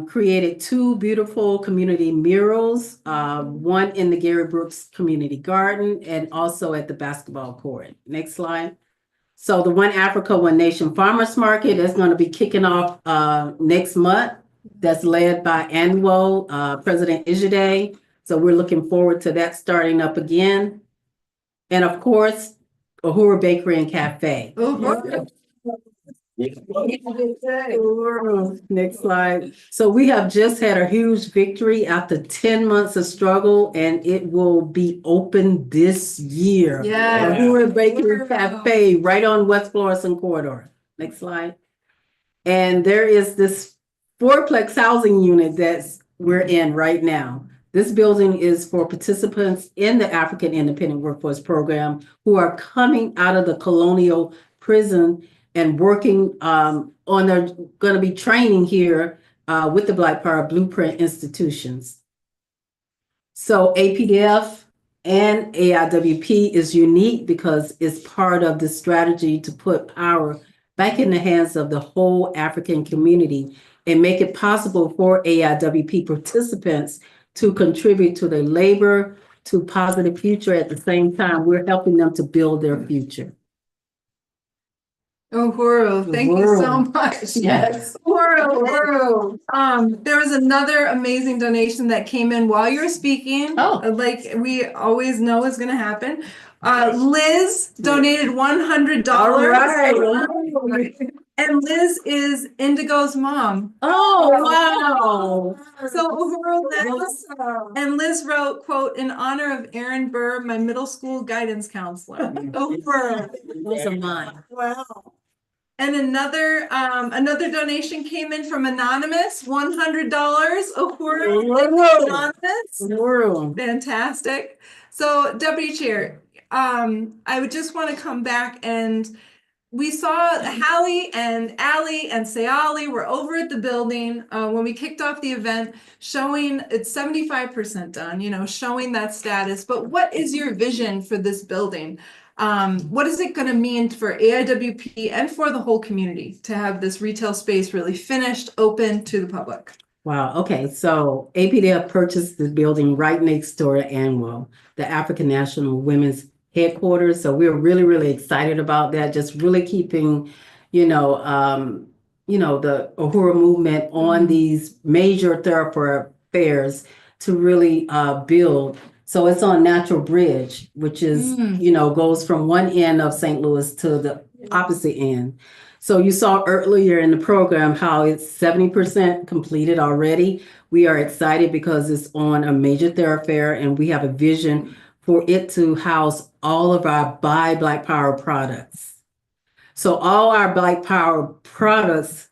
created 2 beautiful community murals, one in the Gary Brooks Community Garden and also at the basketball court. Next slide. So the One Africa, One Nation Farmers Market is going to be kicking off next month. That's led by annual President Ijide. So we're looking forward to that starting up again. And of course, Uhuru Bakery and Cafe. Next slide. So we have just had a huge victory after 10 months of struggle, and it will be open this year. Yeah. Ahura Bakery Cafe right on West Florissant Corridor. Next slide. And there is this fourplex housing unit that's we're in right now. This building is for participants in the African Independent Workforce Program who are coming out of the colonial prison and working on their going to be training here with the Black Power Blueprint institutions. So APDF and AIWP is unique because it's part of the strategy to put power back in the hands of the whole African community and make it possible for AIWP participants to contribute to their labor, to positive future. At the same time, we're helping them to build their future. Uhuru, thank you so much. Yes. Uhuru. There was another amazing donation that came in while you were speaking. Like we always know is going to happen. Liz donated $100. All right. And Liz is Indigo's mom. Oh, wow. So Uhuru, and Liz wrote, quote, in honor of Aaron Burr, my middle school guidance counselor. Uhuru. Those are mine. Wow. And another donation came in from Anonymous, $100. Uhuru, Anonymous. Fantastic. So Deputy Chair, I would just want to come back, and we saw Hallie and Allie and Sayali were over at the building when we kicked off the event, showing it's 75% done, showing that status. But what is your vision for this building? What is it going to mean for AIWP and for the whole community to have this retail space really finished, open to the public? Wow. Okay. So APDF purchased the building right next door to ANWO, the African National Women's Headquarters. So we're really, really excited about that. Just really keeping, the Uhuru movement on these major thoroughfares to really build. So it's on Natural Bridge, which is, goes from one end of St. Louis to the opposite end. So you saw earlier in the program how it's 70% completed already. We are excited because it's on a major thoroughfare, and we have a vision for it to house all of our Buy Black Power products. So all our Black Power products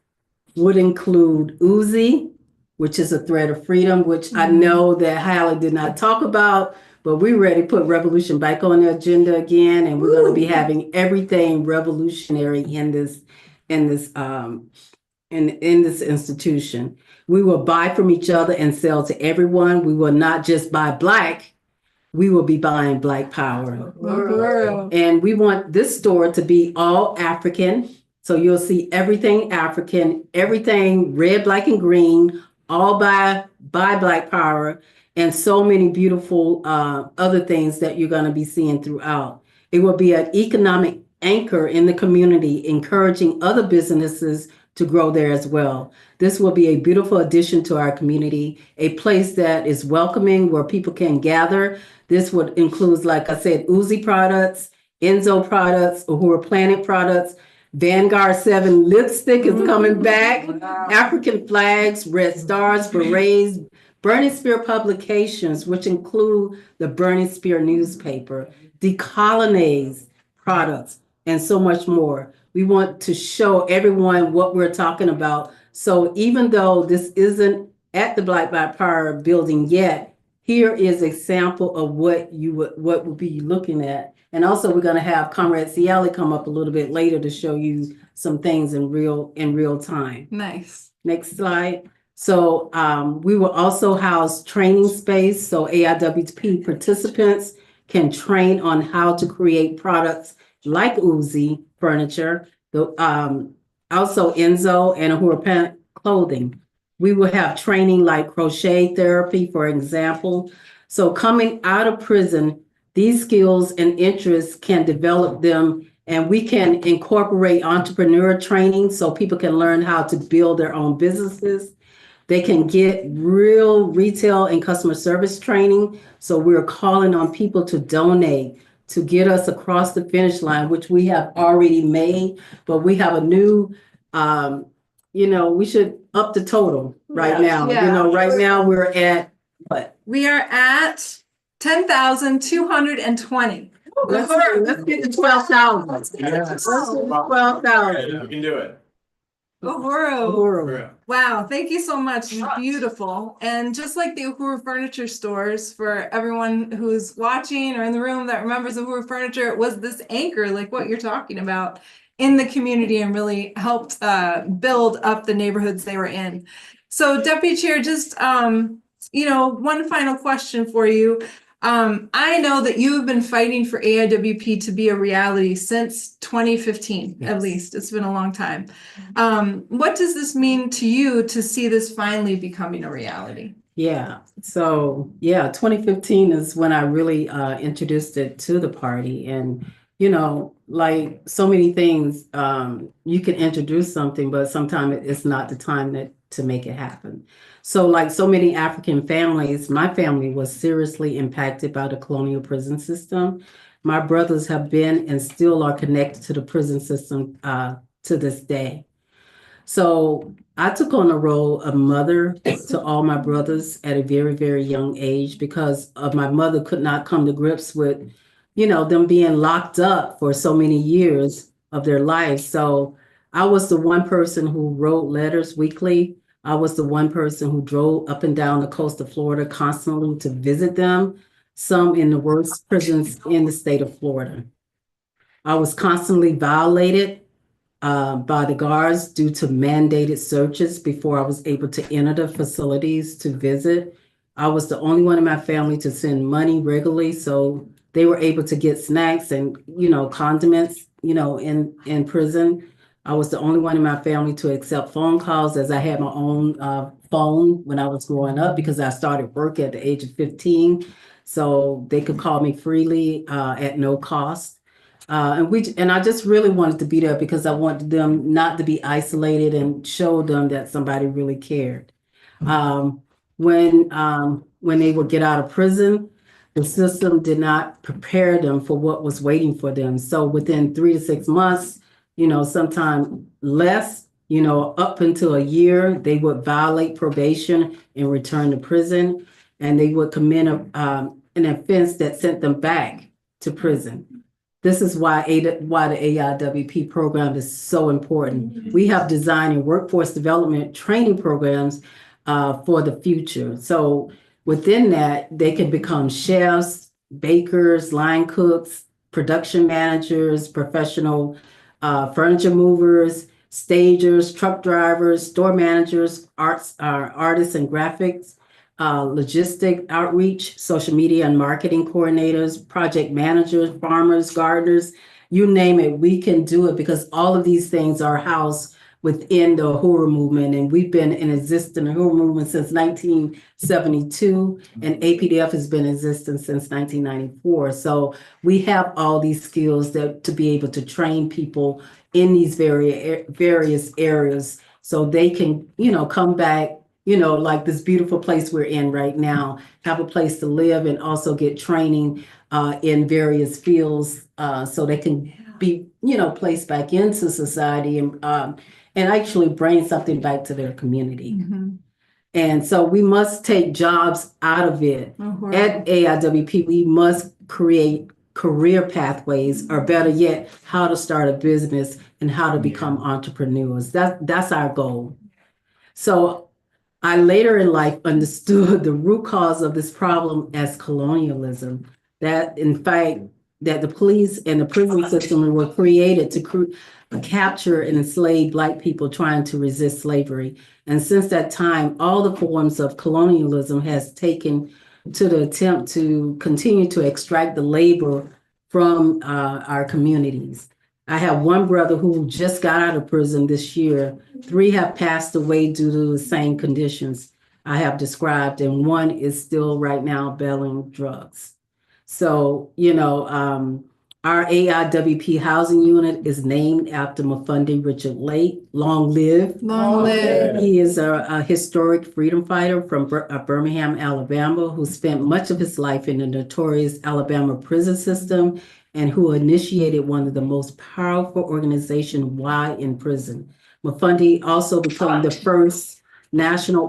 would include Uzi, which is a thread of freedom, which I know that Hallie did not talk about, but we're ready to put revolution back on the agenda again, and we're going to be having everything revolutionary in this institution. We will buy from each other and sell to everyone. We will not just buy Black. We will be buying Black Power. And we want this store to be all African. So you'll see everything African, everything red, black, and green, all by Black Power, and so many beautiful other things that you're going to be seeing throughout. It will be an economic anchor in the community, encouraging other businesses to grow there as well. This will be a beautiful addition to our community, a place that is welcoming where people can gather. This would include, like I said, Uzi products, Enzo products, Uhuru Planet products, Vanguard 7 lipstick is coming back, African flags, red stars, berets, Burning Spear publications, which include the Burning Spear newspaper, Decolonize products, and so much more. We want to show everyone what we're talking about. So even though this isn't at the Black Power building yet, here is a sample of what we'll be looking at. And also we're going to have Comrade Ciali come up a little bit later to show you some things in real time. Nice. Next slide. So we will also house training space. So AIWP participants can train on how to create products like Uzi furniture, also Enzo and Uhuru clothing. We will have training like crochet therapy, for example. So coming out of prison, these skills and interests can develop them, and we can incorporate entrepreneur training so people can learn how to build their own businesses. They can get real retail and customer service training. So we're calling on people to donate to get us across the finish line, which we have already made, but we have a new you know, we should up the total right now. Yeah. You know, right now we're at what? We are at 10,220. Let's get to 12,000. Let's get to 12,000. You can do it. Uhuru. Wow, thank you so much. Beautiful. And just like the Uhuru Furniture stores, for everyone who's watching or in the room that remembers Uhuru Furniture, it was this anchor, like what you're talking about, in the community and really helped build up the neighborhoods they were in. So Deputy Chair, just you know, one final question for you. I know that you have been fighting for AIWP to be a reality since 2015, at least. It's been a long time. What does this mean to you to see this finally becoming a reality? Yeah, so yeah, 2015 is when I really introduced it to the party. And, you know, like so many things, you can introduce something, but sometimes it's not the time to make it happen. So like so many African families, my family was seriously impacted by the colonial prison system. My brothers have been and still are connected to the prison system to this day. So I took on the role of mother to all my brothers at a very, very young age because of my mother could not come to grips with, you know, them being locked up for so many years of their lives. So I was the one person who wrote letters weekly. I was the one person who drove up and down the coast of Florida constantly to visit them, some in the worst prisons in the state of Florida. I was constantly violated by the guards due to mandated searches before I was able to enter the facilities to visit. I was the only one in my family to send money regularly, so they were able to get snacks and, you know, condiments, you know, in prison. I was the only one in my family to accept phone calls, as I had my own phone when I was growing up because I started work at the age of 15. So they could call me freely at no cost. And I just really wanted to be there because I wanted them not to be isolated and show them that somebody really cared. When they would get out of prison, the system did not prepare them for what was waiting for them. So within 3 to 6 months, you know, sometime less, you know, up until a year, they would violate probation and return to prison, and they would commit an offense that sent them back to prison. This is why the AIWP program is so important. We have design and workforce development training programs for the future. So within that, they can become chefs, bakers, line cooks, production managers, professional furniture movers, stagers, truck drivers, store managers, artists and graphics, logistic outreach, social media and marketing coordinators, project managers, farmers, gardeners, you name it, we can do it because all of these things are housed within the Uhuru movement. And we've been in existence in the Uhuru movement since 1972, and APDF has been in existence since 1994. So we have all these skills to be able to train people in these various areas so they can, you know, come back, you know, like this beautiful place we're in right now, have a place to live and also get training in various fields so they can be, you know, placed back into society and actually bring something back to their community. Mm-hmm. And so we must take jobs out of it. Mm-hmm. At AIWP, we must create career pathways, or better yet, how to start a business and how to become entrepreneurs. That's our goal. So I later in life understood the root cause of this problem as colonialism, that in fact, that the police and the prison system were created to capture and enslave Black people trying to resist slavery. And since that time, all the forms of colonialism has taken to the attempt to continue to extract the labor from our communities. I have one brother who just got out of prison this year. 3 have passed away due to the same conditions I have described, and 1 is still right now battling drugs. So, you know, our AIWP housing unit is named after Mafundi Richard Lake. Long live. Long live. He is a historic freedom fighter from Birmingham, Alabama, who spent much of his life in the notorious Alabama prison system and who initiated one of the most powerful organizations while in prison. Mafundi also became the first national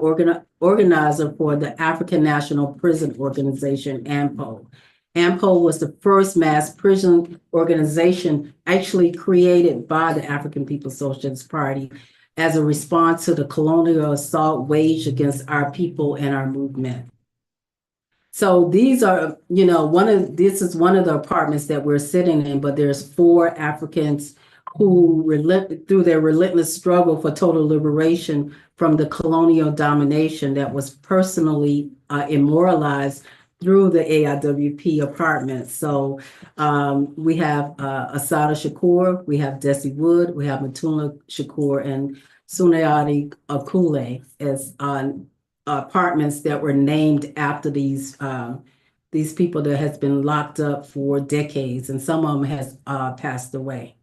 organizer for the African National Prison Organization, AMPO. AMPO was the first mass prison organization actually created by the African People's Socialist Party as a response to the colonial assault waged against our people and our movement. So these are, this is one of the apartments that we're sitting in, but there's 4 Africans who through their relentless struggle for total liberation from the colonial domination that was personally immortalized through the AIWP apartments. So we have Asada Shakur, we have Desi Wood, we have Matula Shakur, and Sunayati Akule as apartments that were named after these people that has been locked up for decades, and some of them has passed away.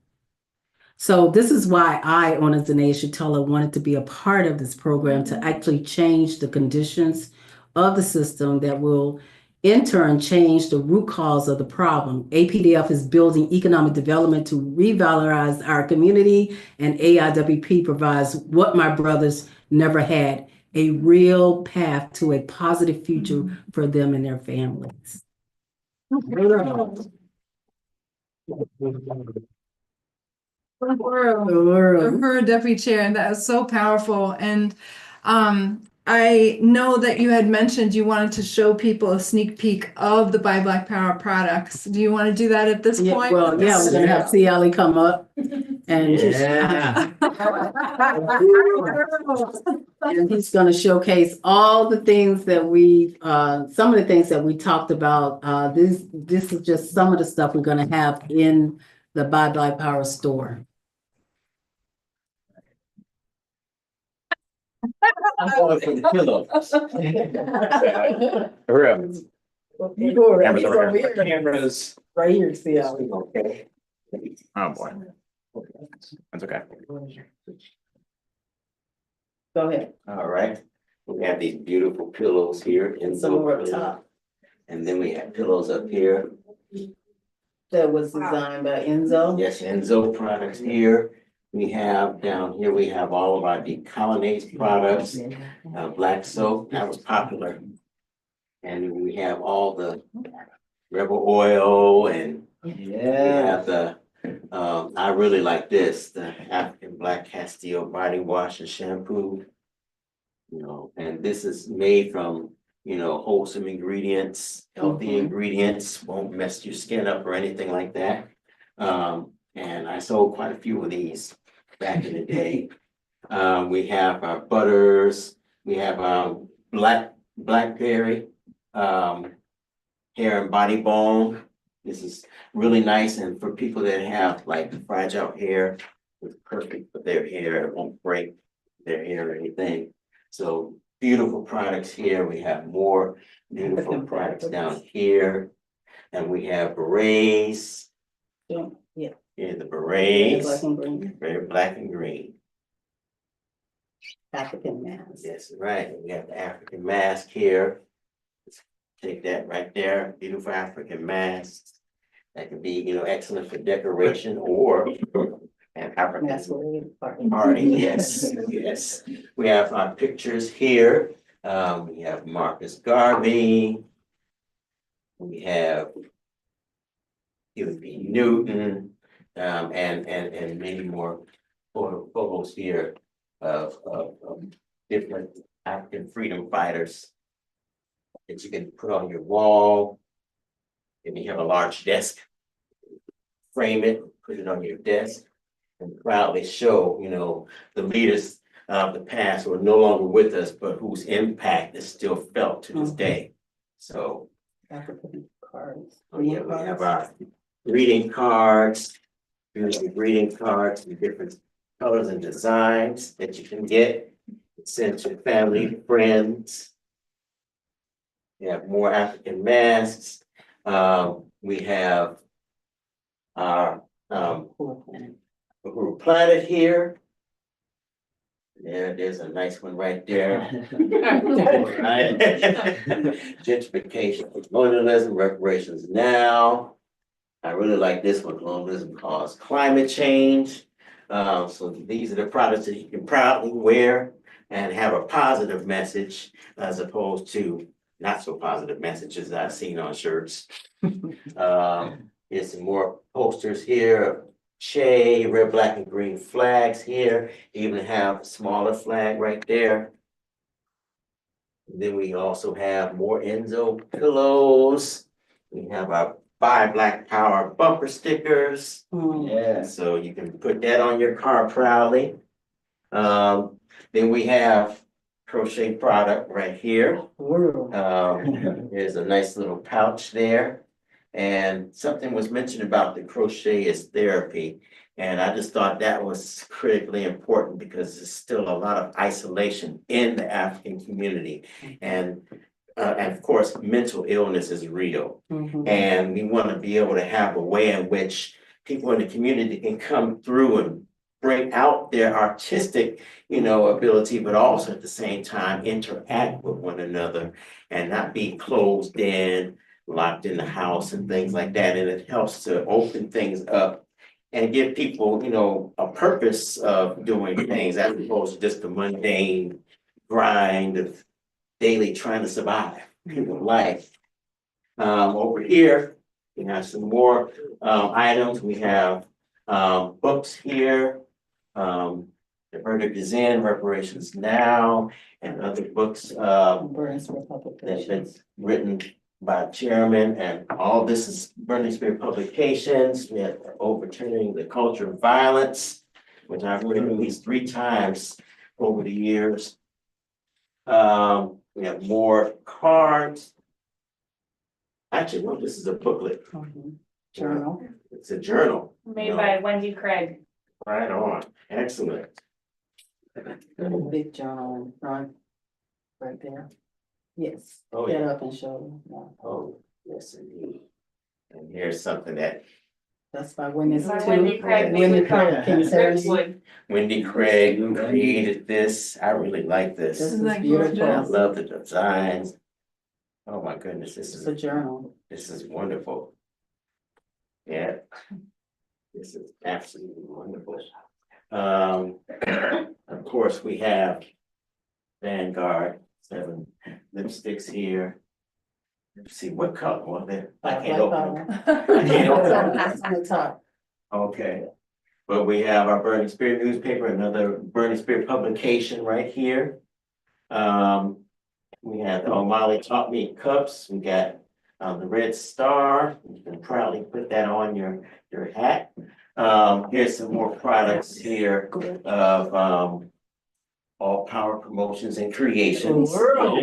So this is why I, Ona Danae Shatella, wanted to be a part of this program to actually change the conditions of the system that will in turn change the root cause of the problem. APDF is building economic development to revalorize our community, and AIWP provides what my brothers never had, a real path to a positive future for them and their families. For her, Deputy Chair, and that is so powerful. And I know that you had mentioned you wanted to show people a sneak peek of the Buy Black Power products. Do you want to do that at this point? Well, yeah, we're gonna have CLE come up and and he's gonna showcase all the things that we, some of the things that we talked about. This is just some of the stuff we're gonna have in the Buy Black Power store. I'm going for the pillow. Cameras. Right here, CLE. Okay. Oh, boy. That's okay. Go ahead. All right. We have these beautiful pillows here in Some more up top. And then we have pillows up here. That was designed by Enzo. Yes, Enzo products here. We have down here, we have all of our decolonized products, black soap, that was popular. And we have all the Rebel oil and we have the, I really like this, the African Black Castile body wash and shampoo. And this is made from, wholesome ingredients, healthy ingredients, won't mess your skin up or anything like that. And I sold quite a few of these back in the day. We have our butters, we have blackberry, hair and body balm. This is really nice, and for people that have like fragile hair, it's perfect for their hair. It won't break their hair or anything. So beautiful products here. We have more beautiful products down here, and we have berets. Yeah. Here the berets, Black and green. very black and green. African mask. Yes, right. We have the African mask here. Let's take that right there. Beautiful African mask. That can be, excellent for decoration or an African party. Yes, yes. We have our pictures here. We have Marcus Garvey. We have Huey Newton. And many more photos here of different African freedom fighters that you can put on your wall. If you have a large desk, frame it, put it on your desk, and proudly show, the leaders of the past who are no longer with us, but whose impact is still felt to this day. So, African cards. we have our greeting cards. Beautiful greeting cards in different colors and designs that you can get. Send to family, friends. We have more African masks. We have our Uhuru Planet here. There's a nice one right there. Right. Gentrification, colonialism, reparations now. I really like this one, colonialism caused climate change. So these are the products that you can proudly wear and have a positive message as opposed to not so positive messages I've seen on shirts. Here's some more posters here. Che, red, black, and green flags here. Even have a smaller flag right there. Then we also have more Enzo pillows. We have our Buy Black Power bumper stickers. Yeah, so you can put that on your car proudly. Then we have crochet product right here. There's a nice little pouch there. And something was mentioned about the crochet as therapy. And I just thought that was critically important because there's still a lot of isolation in the African community. And of course, mental illness is real. And we want to be able to have a way in which people in the community can come through and bring out their artistic, ability, but also at the same time interact with one another and not be closed in, locked in the house and things like that. And it helps to open things up and give people, a purpose of doing things as opposed to just the mundane grind of daily trying to survive life. Over here, we have some more items. We have books here. The Verdict is In, Reparations Now, and other books that's been written by chairman, and all this is Burning Spirit Publications. We have Overturning the Culture of Violence, which I've written at least 3 times over the years. We have more cards. Actually, no, this is a booklet. Journal. It's a journal. Made by Wendy Craig. Right on. Excellent. Big journal in front, right there. Yes. Oh, Get yeah. up and show them. Oh, yes, indeed. And here's something that That's by Wendy's By too. Wendy Craig. Wendy Craig. Can you say her name? Driftwood. Wendy Craig created this. I really like This this. is that beautiful. I gorgeous? love the designs. Oh my goodness, It's a journal. this is wonderful. Yeah. This is absolutely wonderful. Of course, we have Vanguard 7 lipsticks here. Let's see what color. Well, I can't open them. I can't open them. That's on the top. Okay. But we have our Burning Spirit newspaper, another Burning Spirit publication right here. We have the O'Malley Taught Me cups. We got the Red Star. You can proudly put that on your hat. Here's some more products here of All Power Promotions and Creations. So,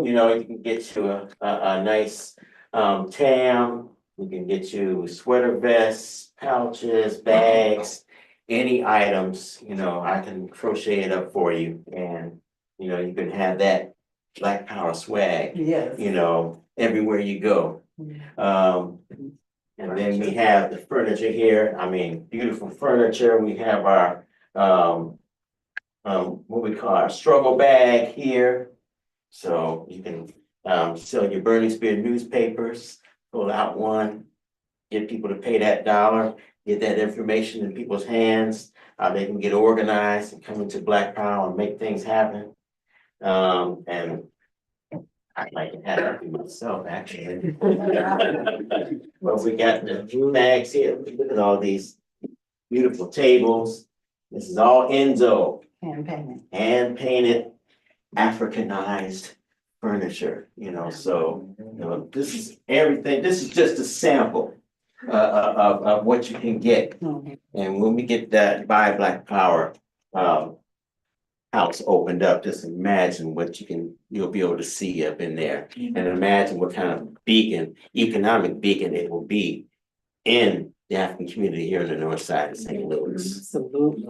you can get you a nice tam. We can get you sweater vests, pouches, bags, any items, I can crochet it up for you. And, you can have that Black Power swag, Yes. everywhere you go. And then we have the furniture here. I mean, beautiful furniture. We have our, what we call our struggle bag here. So you can sell your Burning Spirit newspapers, pull out one, get people to pay that $1, get that information in people's hands, how they can get organized and come into Black Power and make things happen. And I'd like to have that for myself, actually. But we got the bags here. Look at all these beautiful tables. This is all Enzo, hand painted, Africanized furniture, so, this is everything. This is just a sample of what you can get. And when we get that Buy Black Power house opened up, just imagine what you'll be able to see up in there. And imagine what kind of beacon, economic beacon it will be in the African community here in the north side of St. Louis. Absolutely.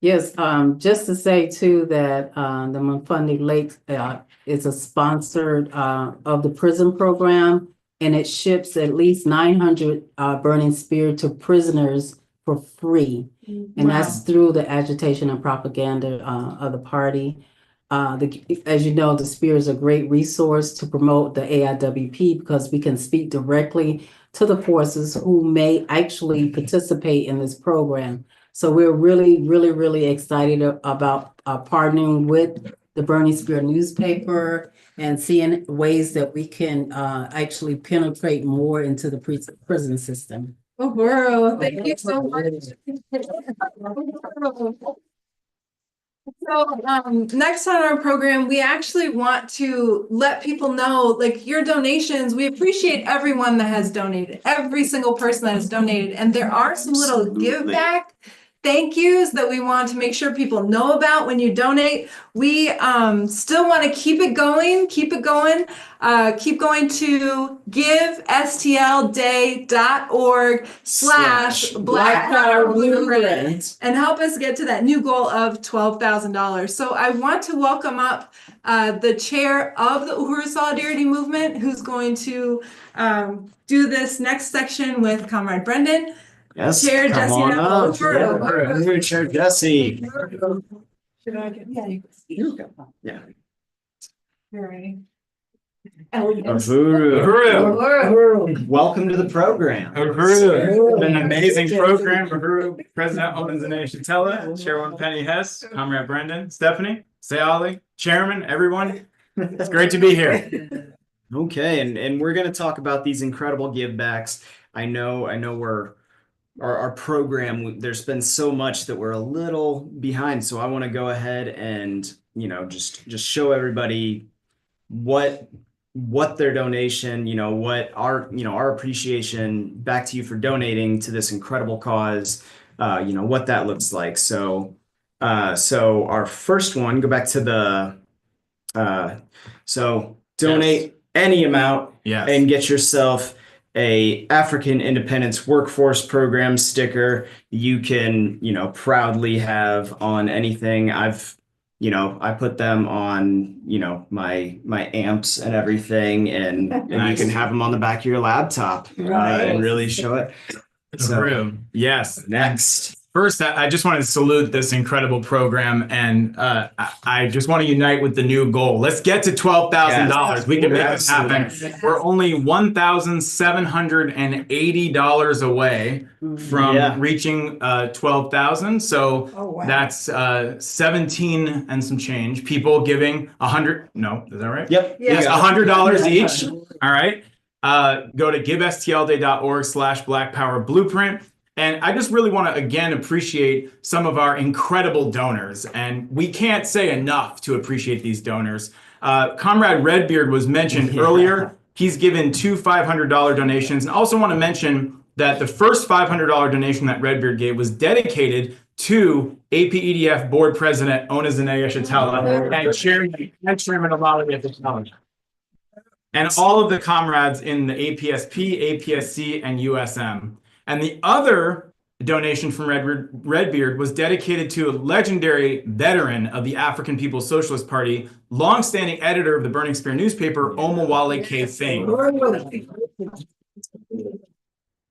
Yes, just to say too that the Mufindi Lake is a sponsored of the prison program, and it ships at least 900 Burning Spirit to prisoners for free. And that's through the agitation and propaganda of the party. As you know, the Spear is a great resource to promote the AIWP because we can speak directly to the forces who may actually participate in this program. So we're really, really, really excited about partnering with the Burning Spear newspaper and seeing ways that we can actually penetrate more into the prison system. Oh, girl, thank you so much. So, next on our program, we actually want to let people know, like, your donations, we appreciate everyone that has donated, every single person that has donated, and there are some little give back thank yous that we want to make sure people know about when you donate. We still want to keep going to givestlday.org/Black Power Blueprint and help us get to that new goal of $12,000. So I want to welcome up the chair of the Uhuru Solidarity Movement, who's going to do this next section with Comrade Brendan. Yes, Chair come Jesse on up. Uhuru. Chair Jesse. Should I get? Yeah. Very Uhuru. Welcome to the program. Uhuru. Been an amazing program. Uhuru, President Onizane Shatella, Chairwoman Penny Hess, Comrade Brendan, Stephanie, Sayali, Chairman, everyone. It's great to be here. Okay, and we're going to talk about these incredible give backs. I know our program, there's been so much that we're a little behind. So I want to go ahead and, just show everybody what their donation, what our appreciation back to you for donating to this incredible cause, what that looks like. So our first one, go back to the, so donate any amount and get yourself a African Independence Workforce Program sticker. You can, proudly have on anything. I put them on, my amps and everything, and you can have them on the back of your laptop and really show it. So, yes. Next. First, I just want to salute this incredible program, and I just want to unite with the new goal. Let's get to $12,000. We can make this happen. We're only $1,780 away from reaching 12,000. So that's 17 and some change. People giving 100. No, is that right? Yep. Yes, $100 each. All right. Go to givestlday.org/Black Power Blueprint. And I just really want to, again, appreciate some of our incredible donors. And we can't say enough to appreciate these donors. Comrade Redbeard was mentioned earlier. He's given 2 $500 donations. And I also want to mention that the first $500 donation that Redbeard gave was dedicated to APEDF Board President Onizane Shatella and Chairman Olali Shatella. And all of the comrades in the APSP, APSC, and USM. And the other donation from Redbeard was dedicated to a legendary veteran of the African People's Socialist Party, longstanding editor of the Burning Spear newspaper, Omowale K. Fing.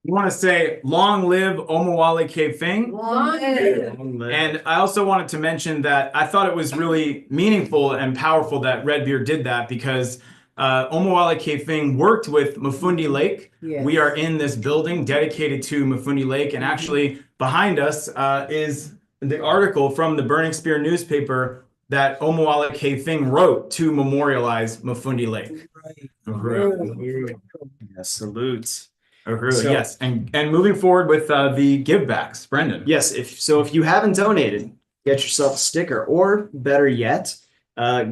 You want to say, long live Omowale K. Fing? Long live. And I also wanted to mention that I thought it was really meaningful and powerful that Redbeard did that because Omowale K. Fing worked with Mafundi Lake. Yes. We are in this building dedicated to Mafundi Lake, and actually behind us is the article from the Burning Spear newspaper that Omowale K. Fing wrote to memorialize Mafundi Lake. Right. Yes, salute. Yes, and moving forward with the givebacks, Brendan. Yes, if you haven't donated, get yourself a sticker, or better yet,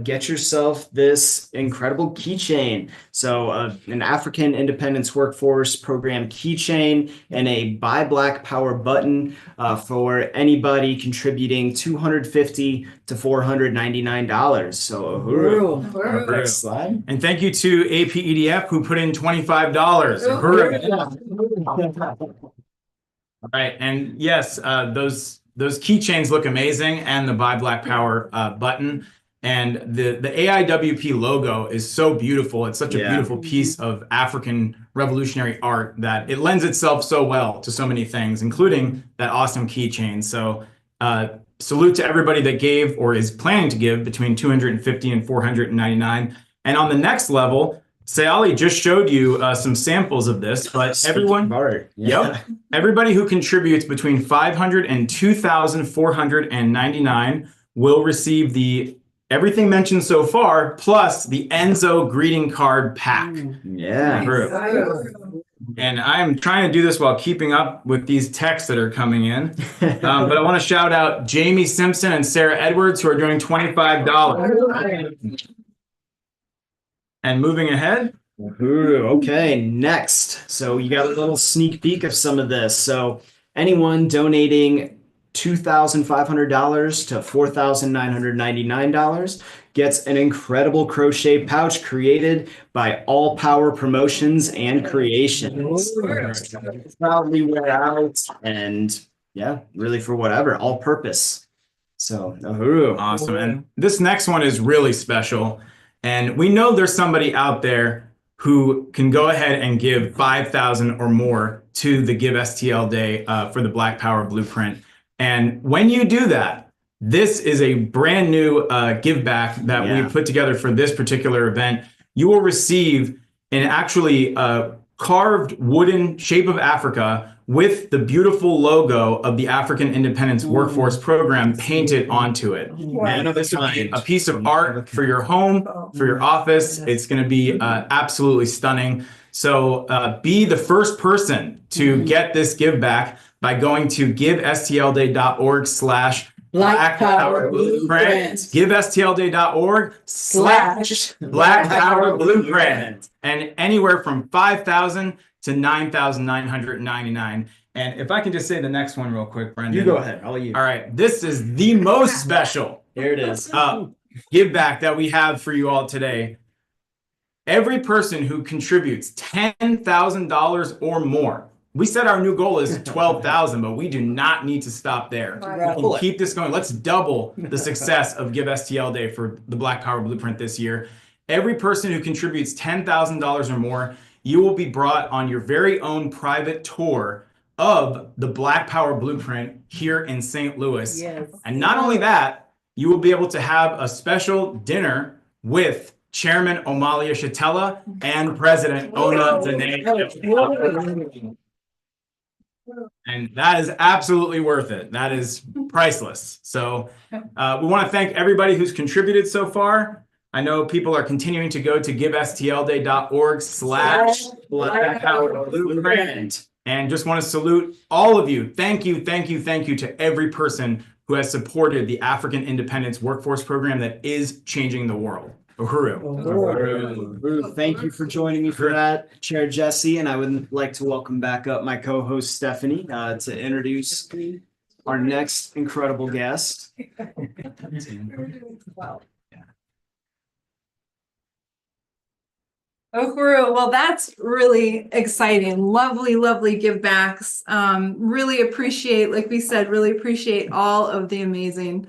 get yourself this incredible keychain. So an African Independence Workforce Program keychain and a Buy Black Power button for anybody contributing $250 to $499. So Uhuru. Next slide. And thank you to APEDF who put in $25. All right, and yes, those keychains look amazing, and the Buy Black Power button. And the AIWP logo is so beautiful. It's such a beautiful piece of African revolutionary art that it lends itself so well to so many things, including that awesome keychain. So salute to everybody that gave or is planning to give between $250 and $499. And on the next level, Sayali just showed you some samples of this, but everyone, yep, everybody who contributes between $500 and $2,499 will receive the everything mentioned so far, plus the Enzo greeting card pack. Yeah. And I am trying to do this while keeping up with these texts that are coming in. But I want to shout out Jamie Simpson and Sarah Edwards, who are doing $25. And moving ahead. Okay, next. So you got a little sneak peek of some of this. So anyone donating $2,500 to $4,999 gets an incredible crochet pouch created by All Power Promotions and Creations. Proudly wear out and yeah, really for whatever, all purpose. So, awesome. And this next one is really special. And we know there's somebody out there who can go ahead and give $5,000 or more to the Give STL Day for the Black Power Blueprint. And when you do that, this is a brand new give back that we put together for this particular event. You will receive an actually carved wooden shape of Africa with the beautiful logo of the African Independence Workforce Program painted onto it. And this will be a piece of art for your home, for your office. It's going to be absolutely stunning. So be the first person to get this give back by going to givestlday.org/Black Power Blueprint. Givestlday.org/Black Power Blueprint. And anywhere from $5,000 to $9,999. And if I can just say the next one real quick, Brendan. You go ahead. I'll let you. All right. This is the most special. Here it is. Give back that we have for you all today. Every person who contributes $10,000 or more. We said our new goal is 12,000, but we do not need to stop there. We can keep this going. Let's double the success of Give STL Day for the Black Power Blueprint this year. Every person who contributes $10,000 or more, you will be brought on your very own private tour of the Black Power Blueprint here in St. Louis. Yes. And not only that, you will be able to have a special dinner with Chairman Omalia Shatella and President Ona Dene. And that is absolutely worth it. That is priceless. So we want to thank everybody who's contributed so far. I know people are continuing to go to givestlday.org/Black Power Blueprint. And just want to salute all of you. Thank you, thank you, thank you to every person who has supported the African Independence Workforce Program that is changing the world. Uhuru. Uhuru. Thank you for joining me for that, Chair Jesse. And I would like to welcome back up my co-host Stephanie to introduce our next incredible guest. Wow. Uhuru, well, that's really exciting. Lovely, lovely give backs. Really appreciate, like we said, really appreciate all of the amazing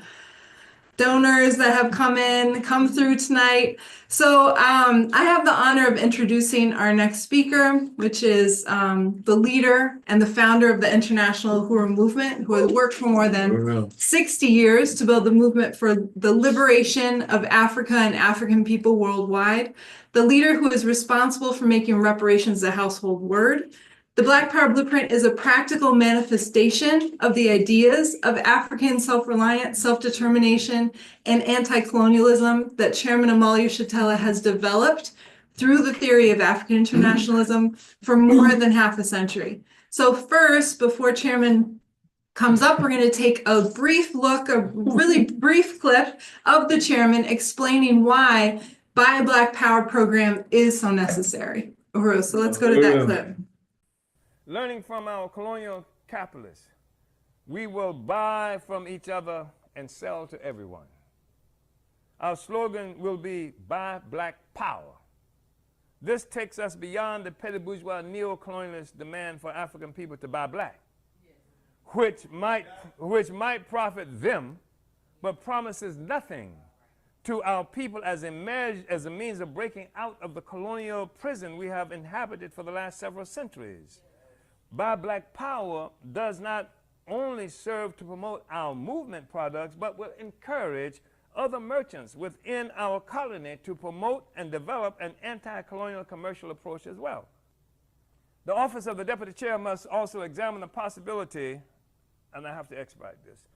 donors that have come through tonight. So I have the honor of introducing our next speaker, which is the leader and the founder of the International Uhuru Movement, who has worked for more than 60 years to build the movement for the liberation of Africa and African people worldwide. The leader who is responsible for making reparations a household word. The Black Power Blueprint is a practical manifestation of the ideas of African self-reliance, self-determination, and anti-colonialism that Chairman Omalia Shatella has developed through the theory of African internationalism for more than half a century. So first, before Chairman comes up, we're going to take a brief look, a really brief clip of the Chairman explaining why Buy a Black Power program is so necessary. Uhuru, so let's go to that clip. Learning from our colonial capitalists, we will buy from each other and sell to everyone. Our slogan will be Buy Black Power. This takes us beyond the petty bourgeois neo-colonialist demand for African people to buy black, which might profit them, but promises nothing to our people as a means of breaking out of the colonial prison we have inhabited for the last several centuries. Buy Black Power does not only serve to promote our movement products, but will encourage other merchants within our colony to promote and develop an anti-colonial commercial approach as well. The office of the deputy chair must also examine the possibility, and I have to expedite this,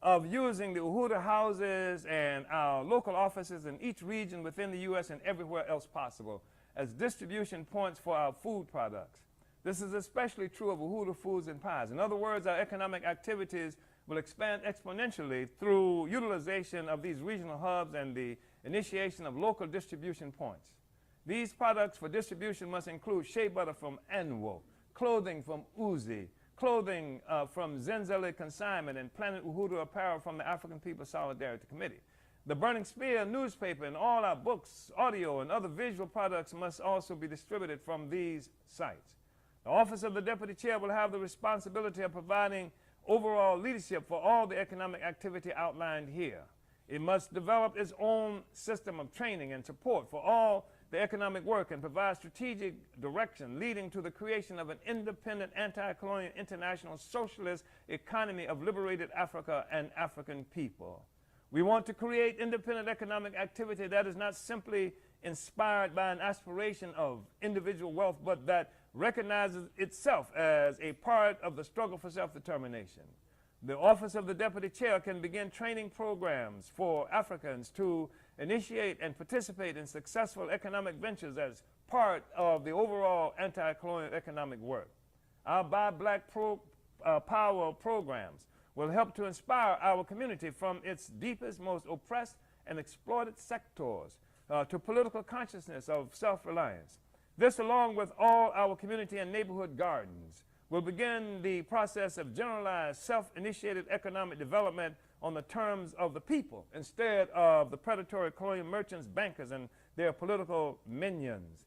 of using the Uhuru houses and our local offices in each region within the U.S. and everywhere else possible as distribution points for our food products. This is especially true of Uhuru Foods and Pies. In other words, our economic activities will expand exponentially through utilization of these regional hubs and the initiation of local distribution points. These products for distribution must include shea butter from Anwo, clothing from Uzi, clothing from Zenzele Consignment, and Planet Uhuru apparel from the African People's Solidarity Committee. The Burning Spear newspaper and all our books, audio, and other visual products must also be distributed from these sites. The Office of the Deputy Chair will have the responsibility of providing overall leadership for all the economic activity outlined here. It must develop its own system of training and support for all the economic work and provide strategic direction leading to the creation of an independent, anti-colonial, international socialist economy of liberated Africa and African people. We want to create independent economic activity that is not simply inspired by an aspiration of individual wealth, but that recognizes itself as a part of the struggle for self-determination. The Office of the Deputy Chair can begin training programs for Africans to initiate and participate in successful economic ventures as part of the overall anti-colonial economic work. Our Buy Black Power programs will help to inspire our community from its deepest, most oppressed and exploited sectors to political consciousness of self-reliance. This, along with all our community and neighborhood gardens, will begin the process of generalized self-initiated economic development on the terms of the people instead of the predatory colonial merchants, bankers, and their political minions.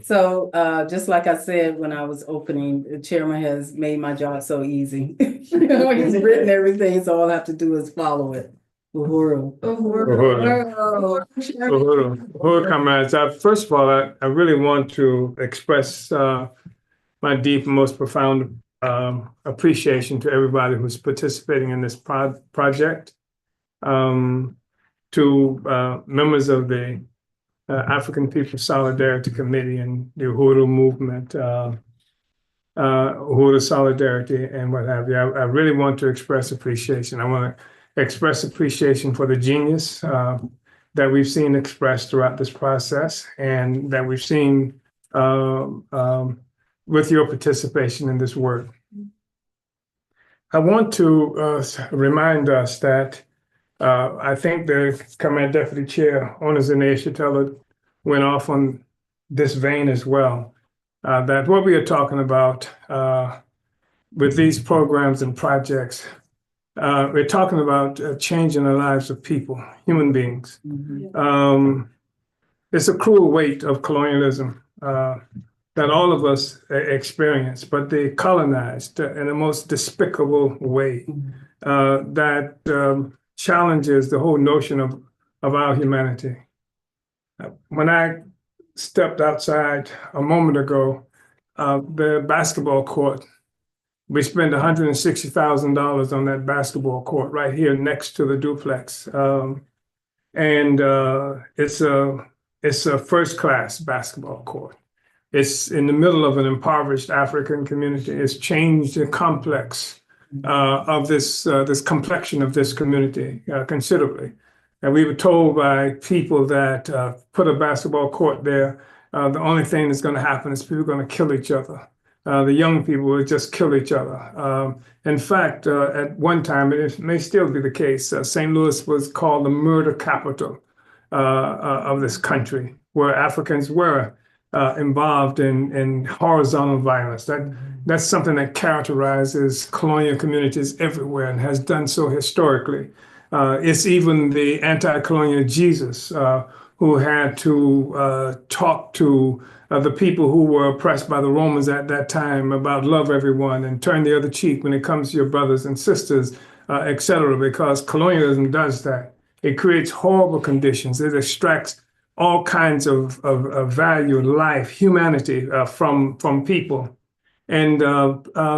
So, just like I said when I was opening, the chairman has made my job so easy. He's written everything, so all I have to do is follow it. Uhuru. Uhuru, comrades. First of all, I really want to express my deep and most profound appreciation to everybody who's participating in this project, to members of the African People's Solidarity Committee and the Uhuru movement, Uhuru Solidarity and what have you. I really want to express appreciation. I want to express appreciation for the genius that we've seen expressed throughout this process and that we've seen with your participation in this work. I want to remind us that I think the Command Deputy Chair, Owners and Yeshitela, went off on this vein as well, that what we are talking about with these programs and projects, we're talking about changing the lives of people, human beings. It's a cruel weight of colonialism that all of us experience, but they colonized in the most despicable way that challenges the whole notion of our humanity. When I stepped outside a moment ago, the basketball court, we spent $160,000 on that basketball court right here next to the duplex. And it's a first-class basketball court. It's in the middle of an impoverished African community. It's changed the complex of this complexion of this community considerably. And we were told by people that put a basketball court there, the only thing that's going to happen is people are going to kill each other. The young people will just kill each other. In fact, at one time, it may still be the case, St. Louis was called the murder capital of this country, where Africans were involved in horizontal violence. That's something that characterizes colonial communities everywhere and has done so historically. It's even the anti-colonial Jesus who had to talk to the people who were oppressed by the Romans at that time about love everyone and turn the other cheek when it comes to your brothers and sisters, et cetera, because colonialism does that. It creates horrible conditions. It extracts all kinds of value, life, humanity from people. And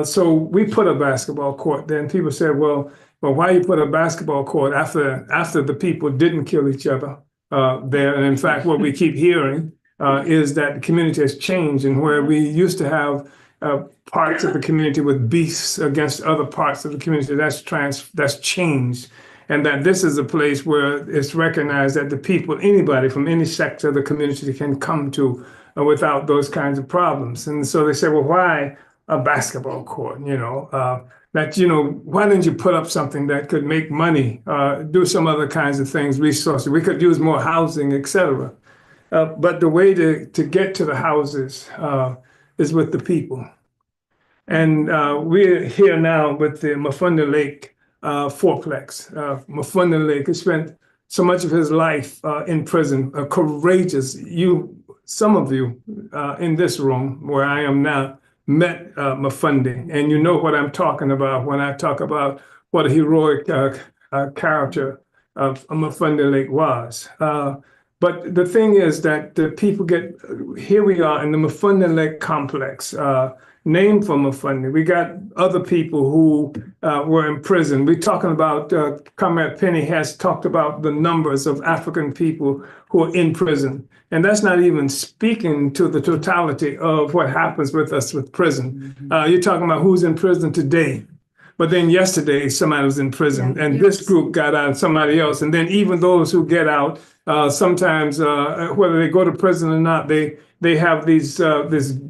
so we put a basketball court there, and people said, well, why you put a basketball court after the people didn't kill each other there? And in fact, what we keep hearing is that the community has changed, and where we used to have parts of the community with beefs against other parts of the community, that's changed. And that this is a place where it's recognized that the people, anybody from any sector of the community can come to without those kinds of problems. And so they say, well, why a basketball court? Why didn't you put up something that could make money, do some other kinds of things, resources? We could use more housing, et cetera. But the way to get to the houses is with the people. And we're here now with the Mafunda Lake fourplex. Mafunda Lake has spent so much of his life in prison, courageous. Some of you in this room where I am now met Mafunda, and you know what I'm talking about when I talk about what a heroic character of Mafunda Lake was. But the thing is that the people here we are in the Mafunda Lake complex, named for Mafunda. We got other people who were in prison. We're talking about, Comrade Penny has talked about the numbers of African people who are in prison. And that's not even speaking to the totality of what happens with us with prison. You're talking about who's in prison today. But then yesterday, somebody was in prison, and this group got out and somebody else. And then even those who get out, sometimes, whether they go to prison or not, they have this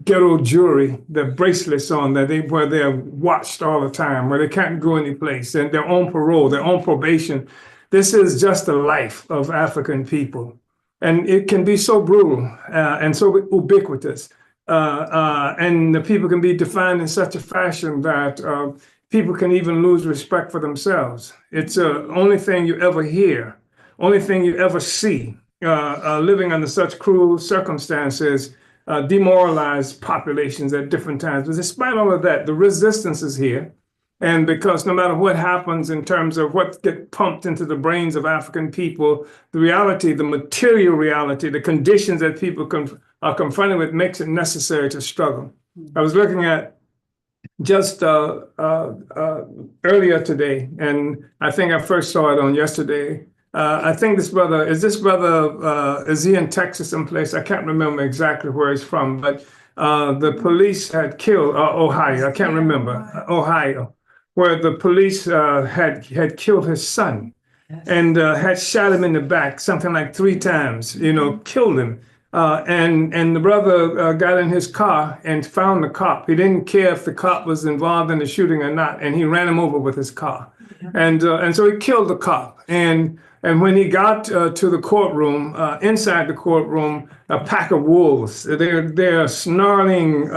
ghetto jury, the bracelets on where they're watched all the time, where they can't go any place, and they're on parole, they're on probation. This is just the life of African people. And it can be so brutal and so ubiquitous. And the people can be defined in such a fashion that people can even lose respect for themselves. It's the only thing you ever hear, only thing you ever see, living under such cruel circumstances, demoralized populations at different times. But despite all of that, the resistance is here. And because no matter what happens in terms of what gets pumped into the brains of African people, the reality, the material reality, the conditions that people are confronted with makes it necessary to struggle. I was looking at just earlier today, and I think I first saw it on yesterday. I think is he in Texas someplace? I can't remember exactly where he's from, but the police had killed, Ohio, I can't remember, Ohio, where the police had killed his son and had shot him in the back something like 3 times, killed him. And the brother got in his car and found the cop. He didn't care if the cop was involved in the shooting or not, and he ran him over with his car. And so he killed the cop. And when he got to the courtroom, inside the courtroom, a pack of wolves. They're snarling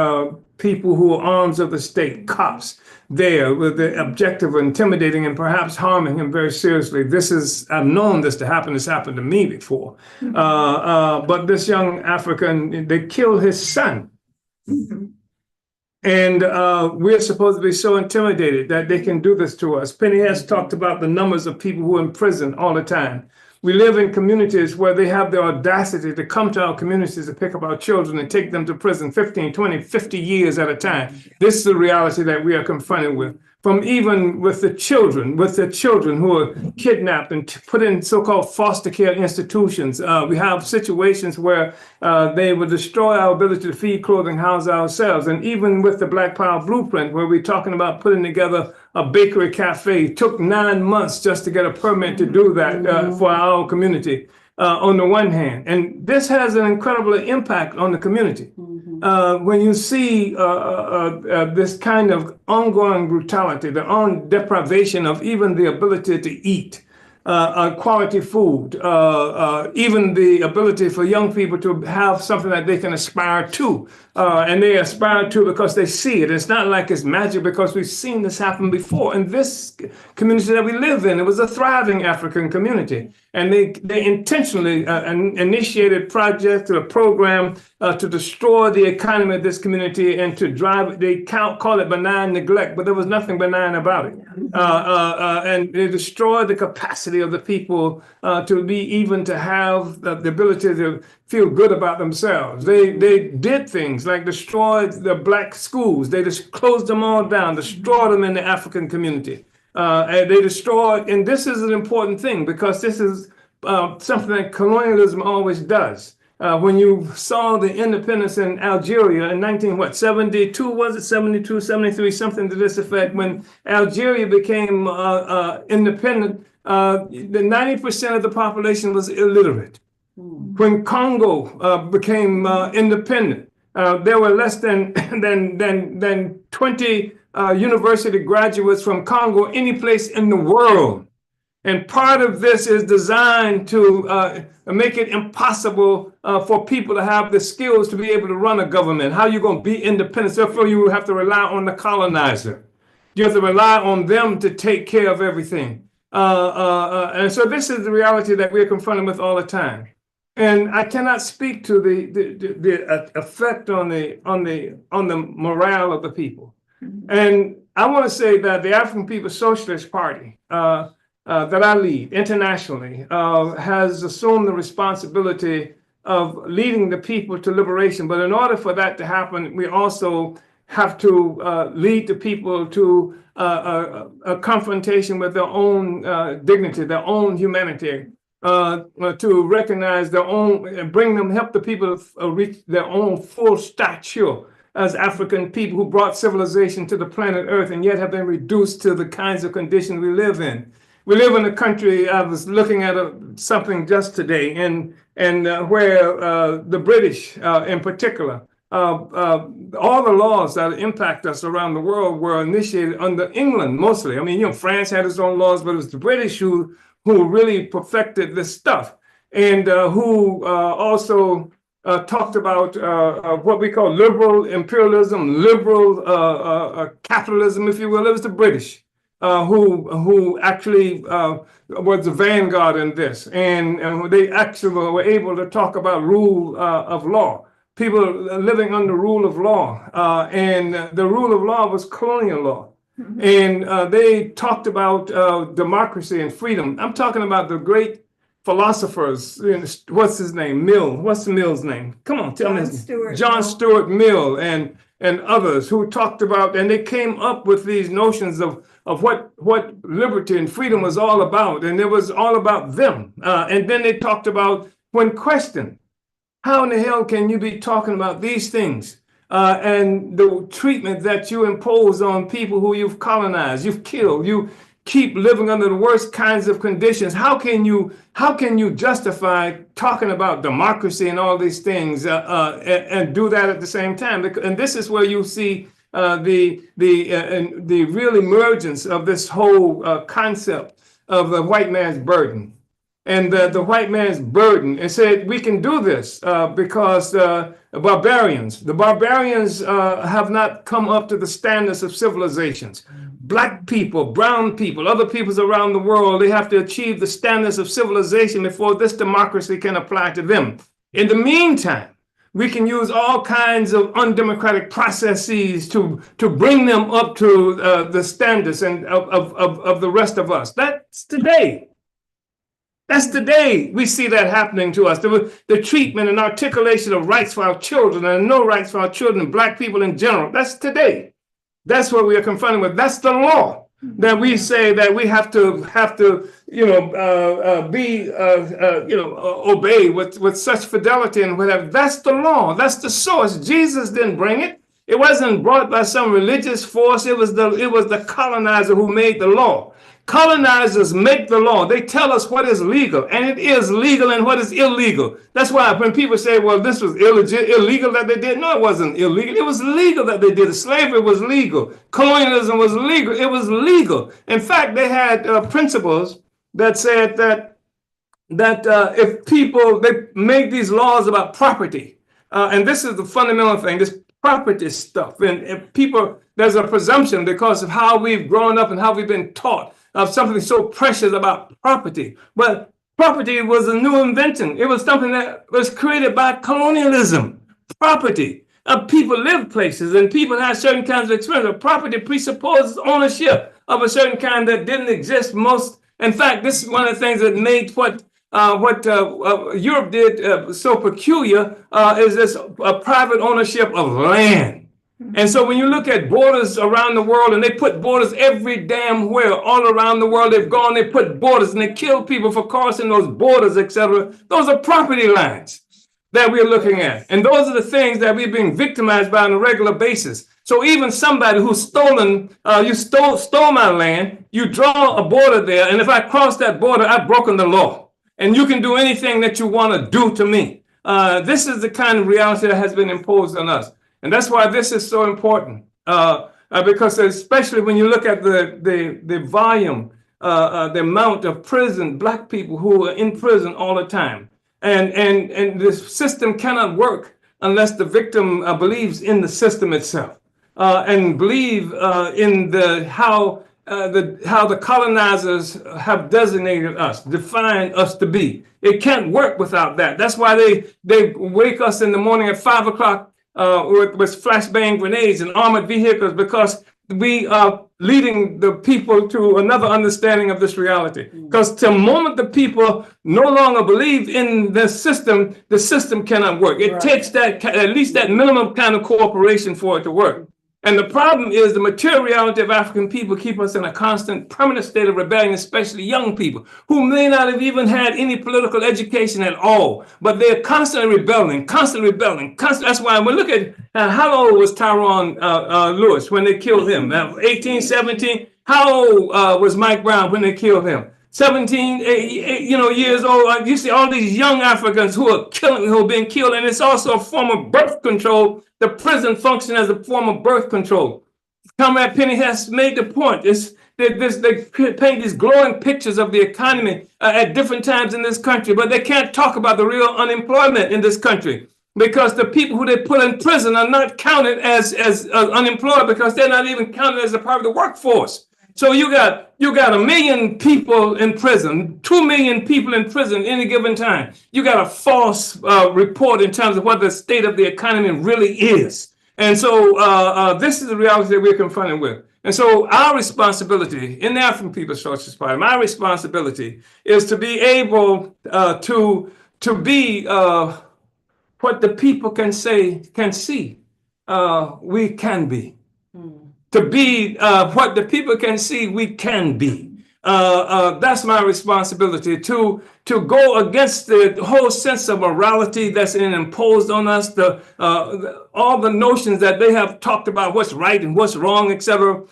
people who are arms of the state, cops, there with the objective of intimidating and perhaps harming him very seriously. I've known this to happen. This happened to me before. But this young African, they killed his son. And we're supposed to be so intimidated that they can do this to us. Penny has talked about the numbers of people who are in prison all the time. We live in communities where they have the audacity to come to our communities to pick up our children and take them to prison 15, 20, 50 years at a time. This is the reality that we are confronted with. From even with the children who are kidnapped and put in so-called foster care institutions. We have situations where they would destroy our ability to feed, clothing, house ourselves. And even with the Black Power Blueprint, where we're talking about putting together a bakery cafe, it took 9 months just to get a permit to do that for our community. On the one hand, and this has an incredible impact on the community. When you see this kind of ongoing brutality, the deprivation of even the ability to eat, quality food, even the ability for young people to have something that they can aspire to. And they aspire to because they see it. It's not like it's magic, because we've seen this happen before. In this community that we live in, it was a thriving African community. And they intentionally initiated projects or a program to destroy the economy of this community and to drive, they call it benign neglect, but there was nothing benign about it. And they destroyed the capacity of the people to have the ability to feel good about themselves. They did things like destroyed the black schools. They just closed them all down, destroyed them in the African community. And they destroyed, and this is an important thing, because this is something that colonialism always does. When you saw the independence in Algeria in 1972, was it 72, 73, something to this effect, when Algeria became independent, the 90% of the population was illiterate. When Congo became independent, there were less than 20 university graduates from Congo any place in the world. And part of this is designed to make it impossible for people to have the skills to be able to run a government. How are you going to be independent? Therefore, you have to rely on the colonizer. You have to rely on them to take care of everything. And so this is the reality that we're confronted with all the time. And I cannot speak to the effect on the morale of the people. And I want to say that the African People's Socialist Party that I lead internationally has assumed the responsibility of leading the people to liberation. But in order for that to happen, we also have to lead the people to a confrontation with their own dignity, their own humanity, to recognize their own, and help the people reach their own full stature as African people who brought civilization to the planet Earth and yet have been reduced to the kinds of conditions we live in. We live in a country, I was looking at something just today, and where the British in particular, all the laws that impact us around the world were initiated under England mostly. I mean, France had its own laws, but it was the British who really perfected this stuff, and who also talked about what we call liberal imperialism, liberal capitalism, if you will. It was the British who actually was the vanguard in this, and they actually were able to talk about rule of law. People living under rule of law, and the rule of law was colonial law. And they talked about democracy and freedom. I'm talking about the great philosophers. What's his name? Mill. What's Mill's name? Come on, tell me. John Stuart Mill and others who talked about, and they came up with these notions of what liberty and freedom was all about. And it was all about them. And then they talked about, when questioned, how in the hell can you be talking about these things? And the treatment that you impose on people who you've colonized, you've killed, you keep living under the worst kinds of conditions. How can you justify talking about democracy and all these things and do that at the same time? And this is where you see the real emergence of this whole concept of the white man's burden. And the white man's burden, and said, we can do this because the barbarians have not come up to the standards of civilizations. Black people, brown people, other peoples around the world, they have to achieve the standards of civilization before this democracy can apply to them. In the meantime, we can use all kinds of undemocratic processes to bring them up to the standards and of the rest of us. That's today. That's today we see that happening to us. The treatment and articulation of rights for our children and no rights for our children, Black people in general. That's today. That's what we are confronted with. That's the law that we say that we have to obey with such fidelity and whatever. That's the law. That's the source. Jesus didn't bring it. It wasn't brought by some religious force. It was the colonizer who made the law. Colonizers make the law. They tell us what is legal, and it is legal, and what is illegal. That's why when people say, well, this was illegal that they did. No, it wasn't illegal. It was legal that they did it. Slavery was legal. Colonialism was legal. It was legal. In fact, they had principles that said that if people, they make these laws about property, and this is the fundamental thing, this property stuff, and if people, there's a presumption because of how we've grown up and how we've been taught of something so precious about property. But property was a new invention. It was something that was created by colonialism. Property. People live places and people have certain kinds of experience. Property presupposes ownership of a certain kind that didn't exist most. In fact, this is one of the things that made what Europe did so peculiar is this private ownership of land. And so when you look at borders around the world, and they put borders every damn where all around the world, they've gone, they put borders and they kill people for crossing those borders, etc. Those are property lines that we're looking at. And those are the things that we're being victimized by on a regular basis. So even somebody who's stolen, you stole my land, you draw a border there, and if I cross that border, I've broken the law. And you can do anything that you want to do to me. This is the kind of reality that has been imposed on us. And that's why this is so important. Because especially when you look at the volume, the amount of Black people who are in prison all the time. And the system cannot work unless the victim believes in the system itself and believe in how the colonizers have designated us, defined us to be. It can't work without that. That's why they wake us in the morning at 5 o'clock with flashbang grenades and armored vehicles, because we are leading the people to another understanding of this reality. Because the moment the people no longer believe in the system cannot work. It takes that at least that minimum kind of cooperation for it to work. And the problem is the material reality of African people keep us in a constant, permanent state of rebellion, especially young people who may not have even had any political education at all, but they're constantly rebelling. That's why we look at how old was Tyrone Lewis when they killed him? 18, 17. How old was Mike Brown when they killed him? 17, years old. You see all these young Africans who are being killed, and it's also a form of birth control. The prison function as a form of birth control. Comrade Penny has made the point. They paint these glowing pictures of the economy at different times in this country, but they can't talk about the real unemployment in this country, because the people who they put in prison are not counted as unemployed, because they're not even counted as a part of the workforce. So you got 1 million people in prison, 2 million people in prison any given time. You got a false report in terms of what the state of the economy really is. And so this is the reality that we're confronted with. And so our responsibility in the African People's Socialist Party, my responsibility is to be able to be what the people can see we can be. To be what the people can see we can be. That's my responsibility, to go against the whole sense of morality that's imposed on us, all the notions that they have talked about what's right and what's wrong, etc.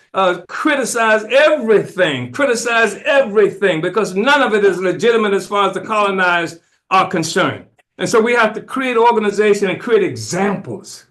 Criticize everything, because none of it is legitimate as far as the colonized are concerned. And so we have to create organization and create examples,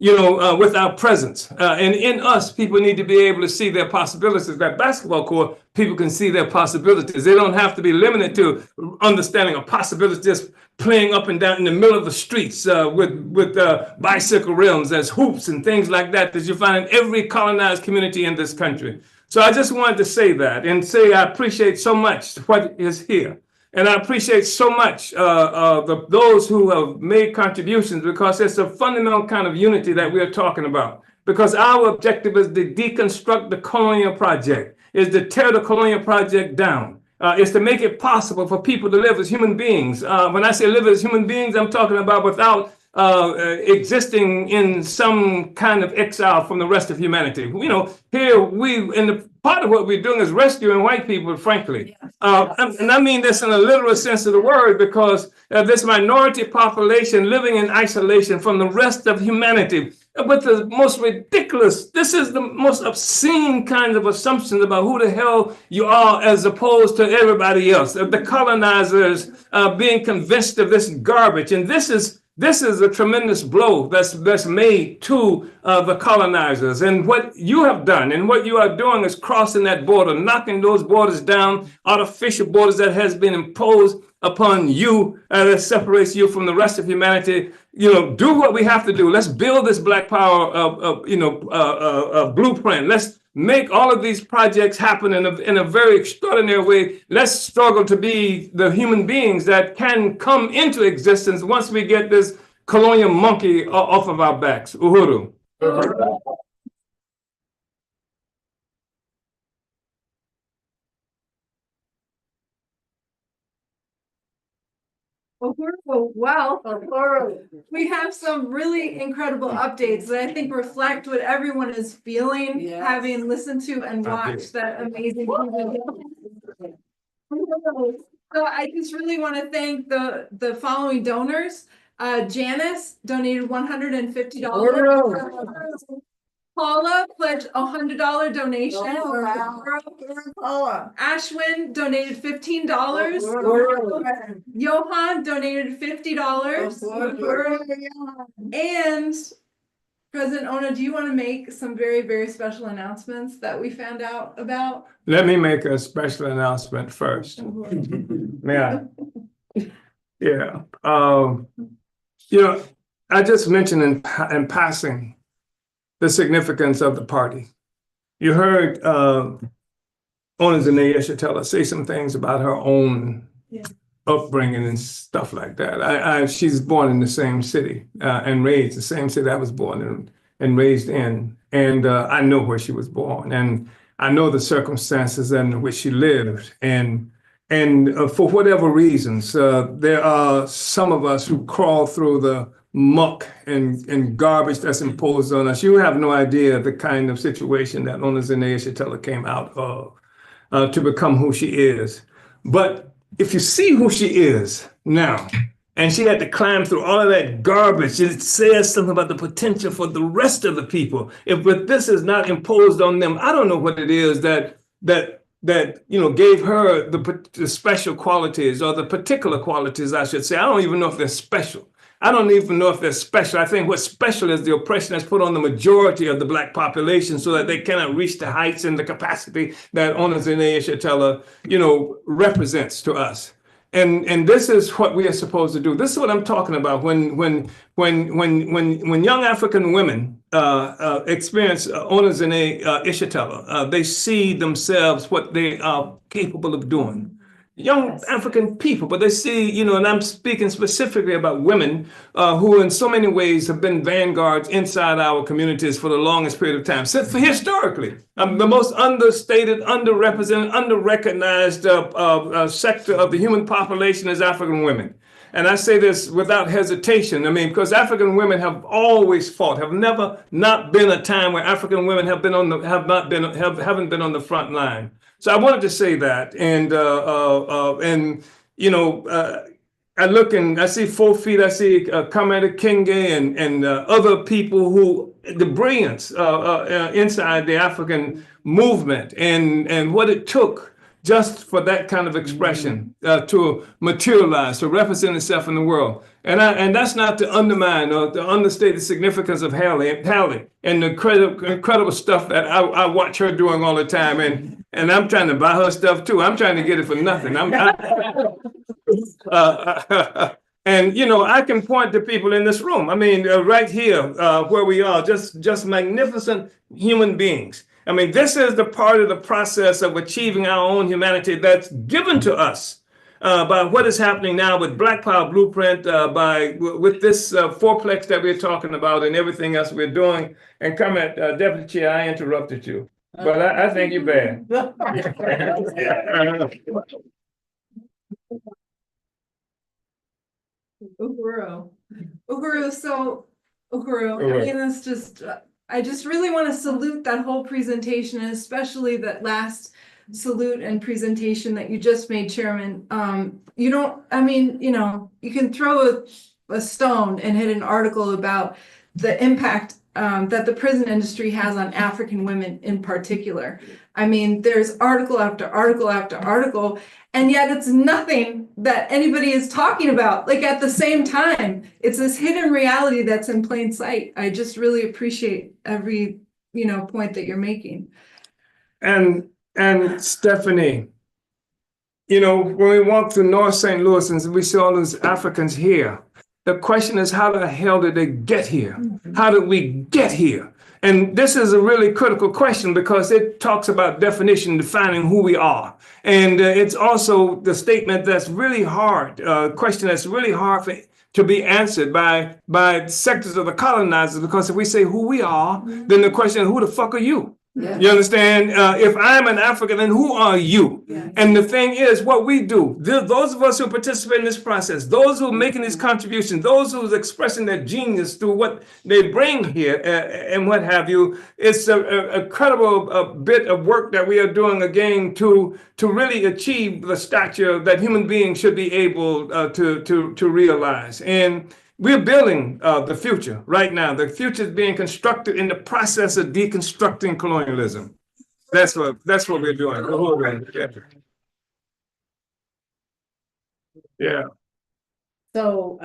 with our presence. And in us, people need to be able to see their possibilities. That basketball court, people can see their possibilities. They don't have to be limited to understanding a possibility just playing up and down in the middle of the streets with bicycle rims as hoops and things like that you find in every colonized community in this country. So I just wanted to say that and say I appreciate so much what is here. And I appreciate so much those who have made contributions, because it's a fundamental kind of unity that we're talking about. Because our objective is to deconstruct the colonial project, is to tear the colonial project down, is to make it possible for people to live as human beings. When I say live as human beings, I'm talking about without existing in some kind of exile from the rest of humanity. Here part of what we're doing is rescuing white people, frankly. And I mean this in a literal sense of the word, because this minority population living in isolation from the rest of humanity. But the most ridiculous, this is the most obscene kinds of assumptions about who the hell you are as opposed to everybody else. The colonizers being convinced of this garbage. And this is a tremendous blow that's made to the colonizers. And what you have done and what you are doing is crossing that border, knocking those borders down, artificial borders that has been imposed upon you, that separates you from the rest of humanity. You know, do what we have to do. Let's build this Black Power, blueprint. Let's make all of these projects happen in a very extraordinary way. Let's struggle to be the human beings that can come into existence once we get this colonial monkey off of our backs. Uhuru. Well, we have some really incredible updates that I think reflect what everyone is feeling, having listened to and watched that amazing presentation. So I just really want to thank the following donors. Janice donated $150. Paula pledged $100 donation. Paula. Ashwin donated $15. Johan donated $50. And President Ona, do you want to make some very, very special announcements that we found out about? Let me make a special announcement first. Yeah. Yeah. You know, I just mentioned in passing the significance of the party. You heard Ona Zanea say some things about her own upbringing and stuff like that. She's born in the same city and raised the same city I was born in and raised in. And I know where she was born, and I know the circumstances in which she lived. And for whatever reasons, there are some of us who crawl through the muck and garbage that's imposed on us. You have no idea the kind of situation that Ona Zanea came out of to become who she is. But if you see who she is now, and she had to climb through all of that garbage, it says something about the potential for the rest of the people. But this is not imposed on them. I don't know what it is that gave her the special qualities, or the particular qualities, I should say. I don't even know if they're special. I don't even know if they're special. I think what's special is the oppression that's put on the majority of the Black population so that they cannot reach the heights and the capacity that Ona Zanea represents to us. And this is what we are supposed to do. This is what I'm talking about. When young African women experience Ona Zanea, they see themselves what they are capable of doing. Young African people, but they see, and I'm speaking specifically about women who in so many ways have been vanguards inside our communities for the longest period of time. So historically, the most understated, underrepresented, underrecognized sector of the human population is African women. And I say this without hesitation. I mean, because African women have always fought, have never not been a time where African women haven't been on the front line. So I wanted to say that, I look and I see 4 feet. I see Kamada Kinge and other people who the brilliance inside the African movement and what it took just for that kind of expression to materialize, to represent itself in the world. And that's not to undermine or to understate the significance of Hallie and the incredible stuff that I watch her doing all the time. And I'm trying to buy her stuff too. I'm trying to get it for nothing. I can point to people in this room. I mean, right here where we are, just magnificent human beings. I mean, this is the part of the process of achieving our own humanity that's given to us by what is happening now with Black Power Blueprint, with this fourplex that we're talking about and everything else we're doing. And comment, Deputy Chair, I interrupted you, but I think you're bad. Uhuru, so I just really want to salute that whole presentation, and especially that last salute and presentation that you just made, Chairman. You can throw a stone and hit an article about the impact that the prison industry has on African women in particular. I mean, there's article after article after article, and yet it's nothing that anybody is talking about. Like at the same time, it's this hidden reality that's in plain sight. I just really appreciate every, point that you're making. And Stephanie, when we walk through North St. Louis and we see all those Africans here, the question is, how the hell did they get here? How did we get here? And this is a really critical question because it talks about definition, defining who we are. And it's also the statement that's really hard, question that's really hard to be answered by sectors of the colonizers, because if we say who we are, then the question is, who the fuck are you? Yeah. You understand? If I'm an African, then who are you? Yeah. And the thing is, what we do, those of us who participate in this process, those who are making these contributions, those who are expressing their genius through what they bring here and what have you, it's a credible bit of work that we are doing again to really achieve the stature that human beings should be able to realize. And we're building the future right now. The future is being constructed in the process of deconstructing colonialism. That's what we're doing. Yeah. So,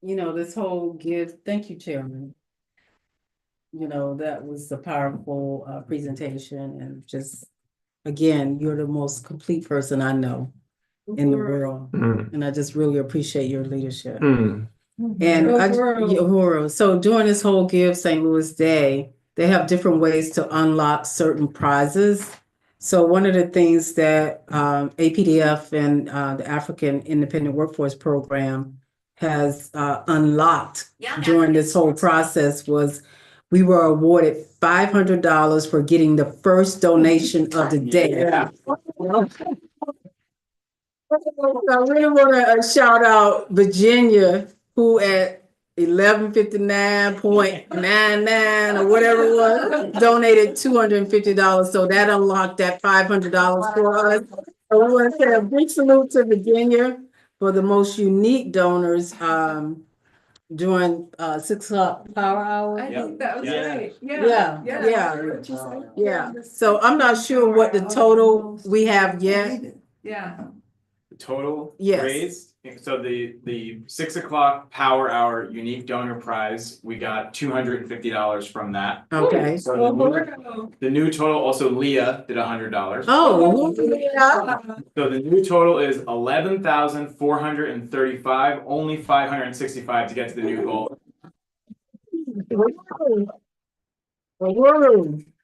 this whole thank you, Chairman. That was a powerful presentation, and just, again, you're the most complete person I know in the world. And I just really appreciate your leadership. And so during this whole Give St. Louis Day, they have different ways to unlock certain prizes. So one of the things that APDF and the African Independent Workforce Program has unlocked during this whole process was we were awarded $500 for getting the first donation of the day. Yeah. I really want to shout out Virginia, who at 1159.99 or whatever it was, donated $250. So that unlocked that $500 for us. So we want to say a big salute to Virginia for the most unique donors during 6 o'clock power hour. I think that was right. Yeah. So I'm not sure what the total we have yet. Yeah. The total Yes. raised. So the 6 o'clock power hour unique donor prize, we got $250 from that. Okay. So the new total, also Leah did $100. Oh, So the new total is 11,435, only 565 to get to the new goal.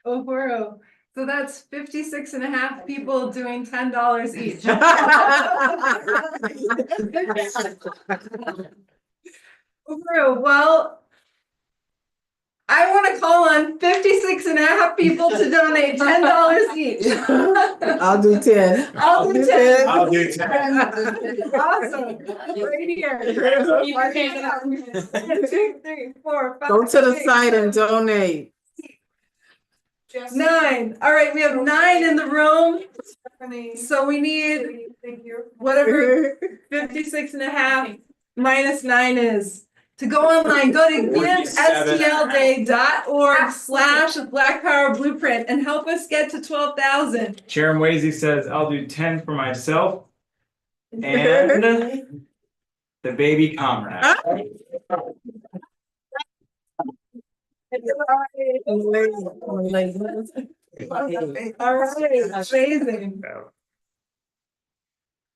Oh, so that's 56 and a half people doing $10 each. Well, I want to call on 56 and a half people to donate $10 each. I'll do 10. I'll do 10. I'll do 10. Awesome. Right here. 1, 2, 3, 4, 5. Go to the site and donate. 9. All right, we have 9 in the room. So we need whatever 56 and a half minus 9 is. To go online, go to givestlday.org/Black Power Blueprint and help us get to 12,000. Sharon Wasey says, I'll do 10 for myself and the baby comrade. All right, amazing.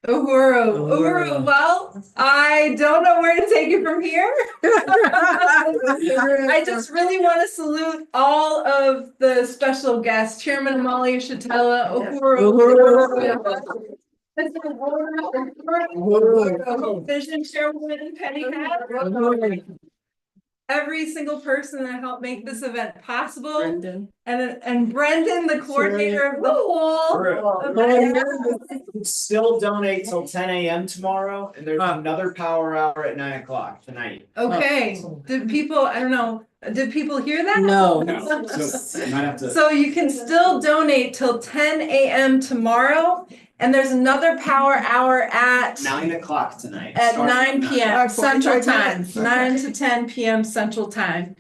Uhuru. Well, I don't know where to take it from here. I just really want to salute all of the special guests, Chairman Amalia Shatella, Uhuru, Vision Chairwoman Penny Hat, every single person that helped make this event possible. Brendan. And Brendan, the coordinator of the whole event. Still donate till 10 a.m. tomorrow, and there's another power hour at 9 o'clock tonight. Okay, did people, I don't know, did people hear that? No. So you might have to. So you can still donate till 10 a.m. tomorrow, and there's another power hour at 9 o'clock tonight. at 9 p.m. Central 45 Time, minutes. 9 to 10 p.m. Central Time.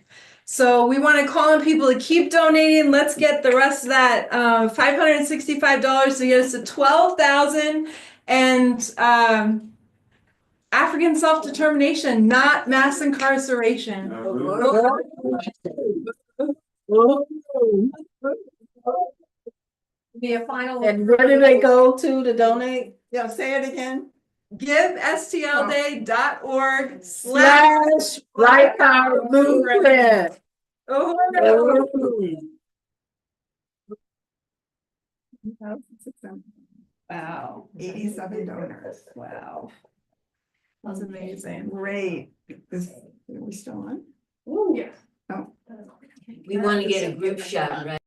So we want to call on people to keep donating. Let's get the rest of that $565 to get us to 12,000 and African self-determination, not mass incarceration. Be a final. And where do they go to donate? Yeah, say it again. GiveSTLday.org/Black Power Blueprint. Wow, 87 donors. Wow. That's amazing. Great. Are we still on? Yeah. Oh. We want to get a group shot, right?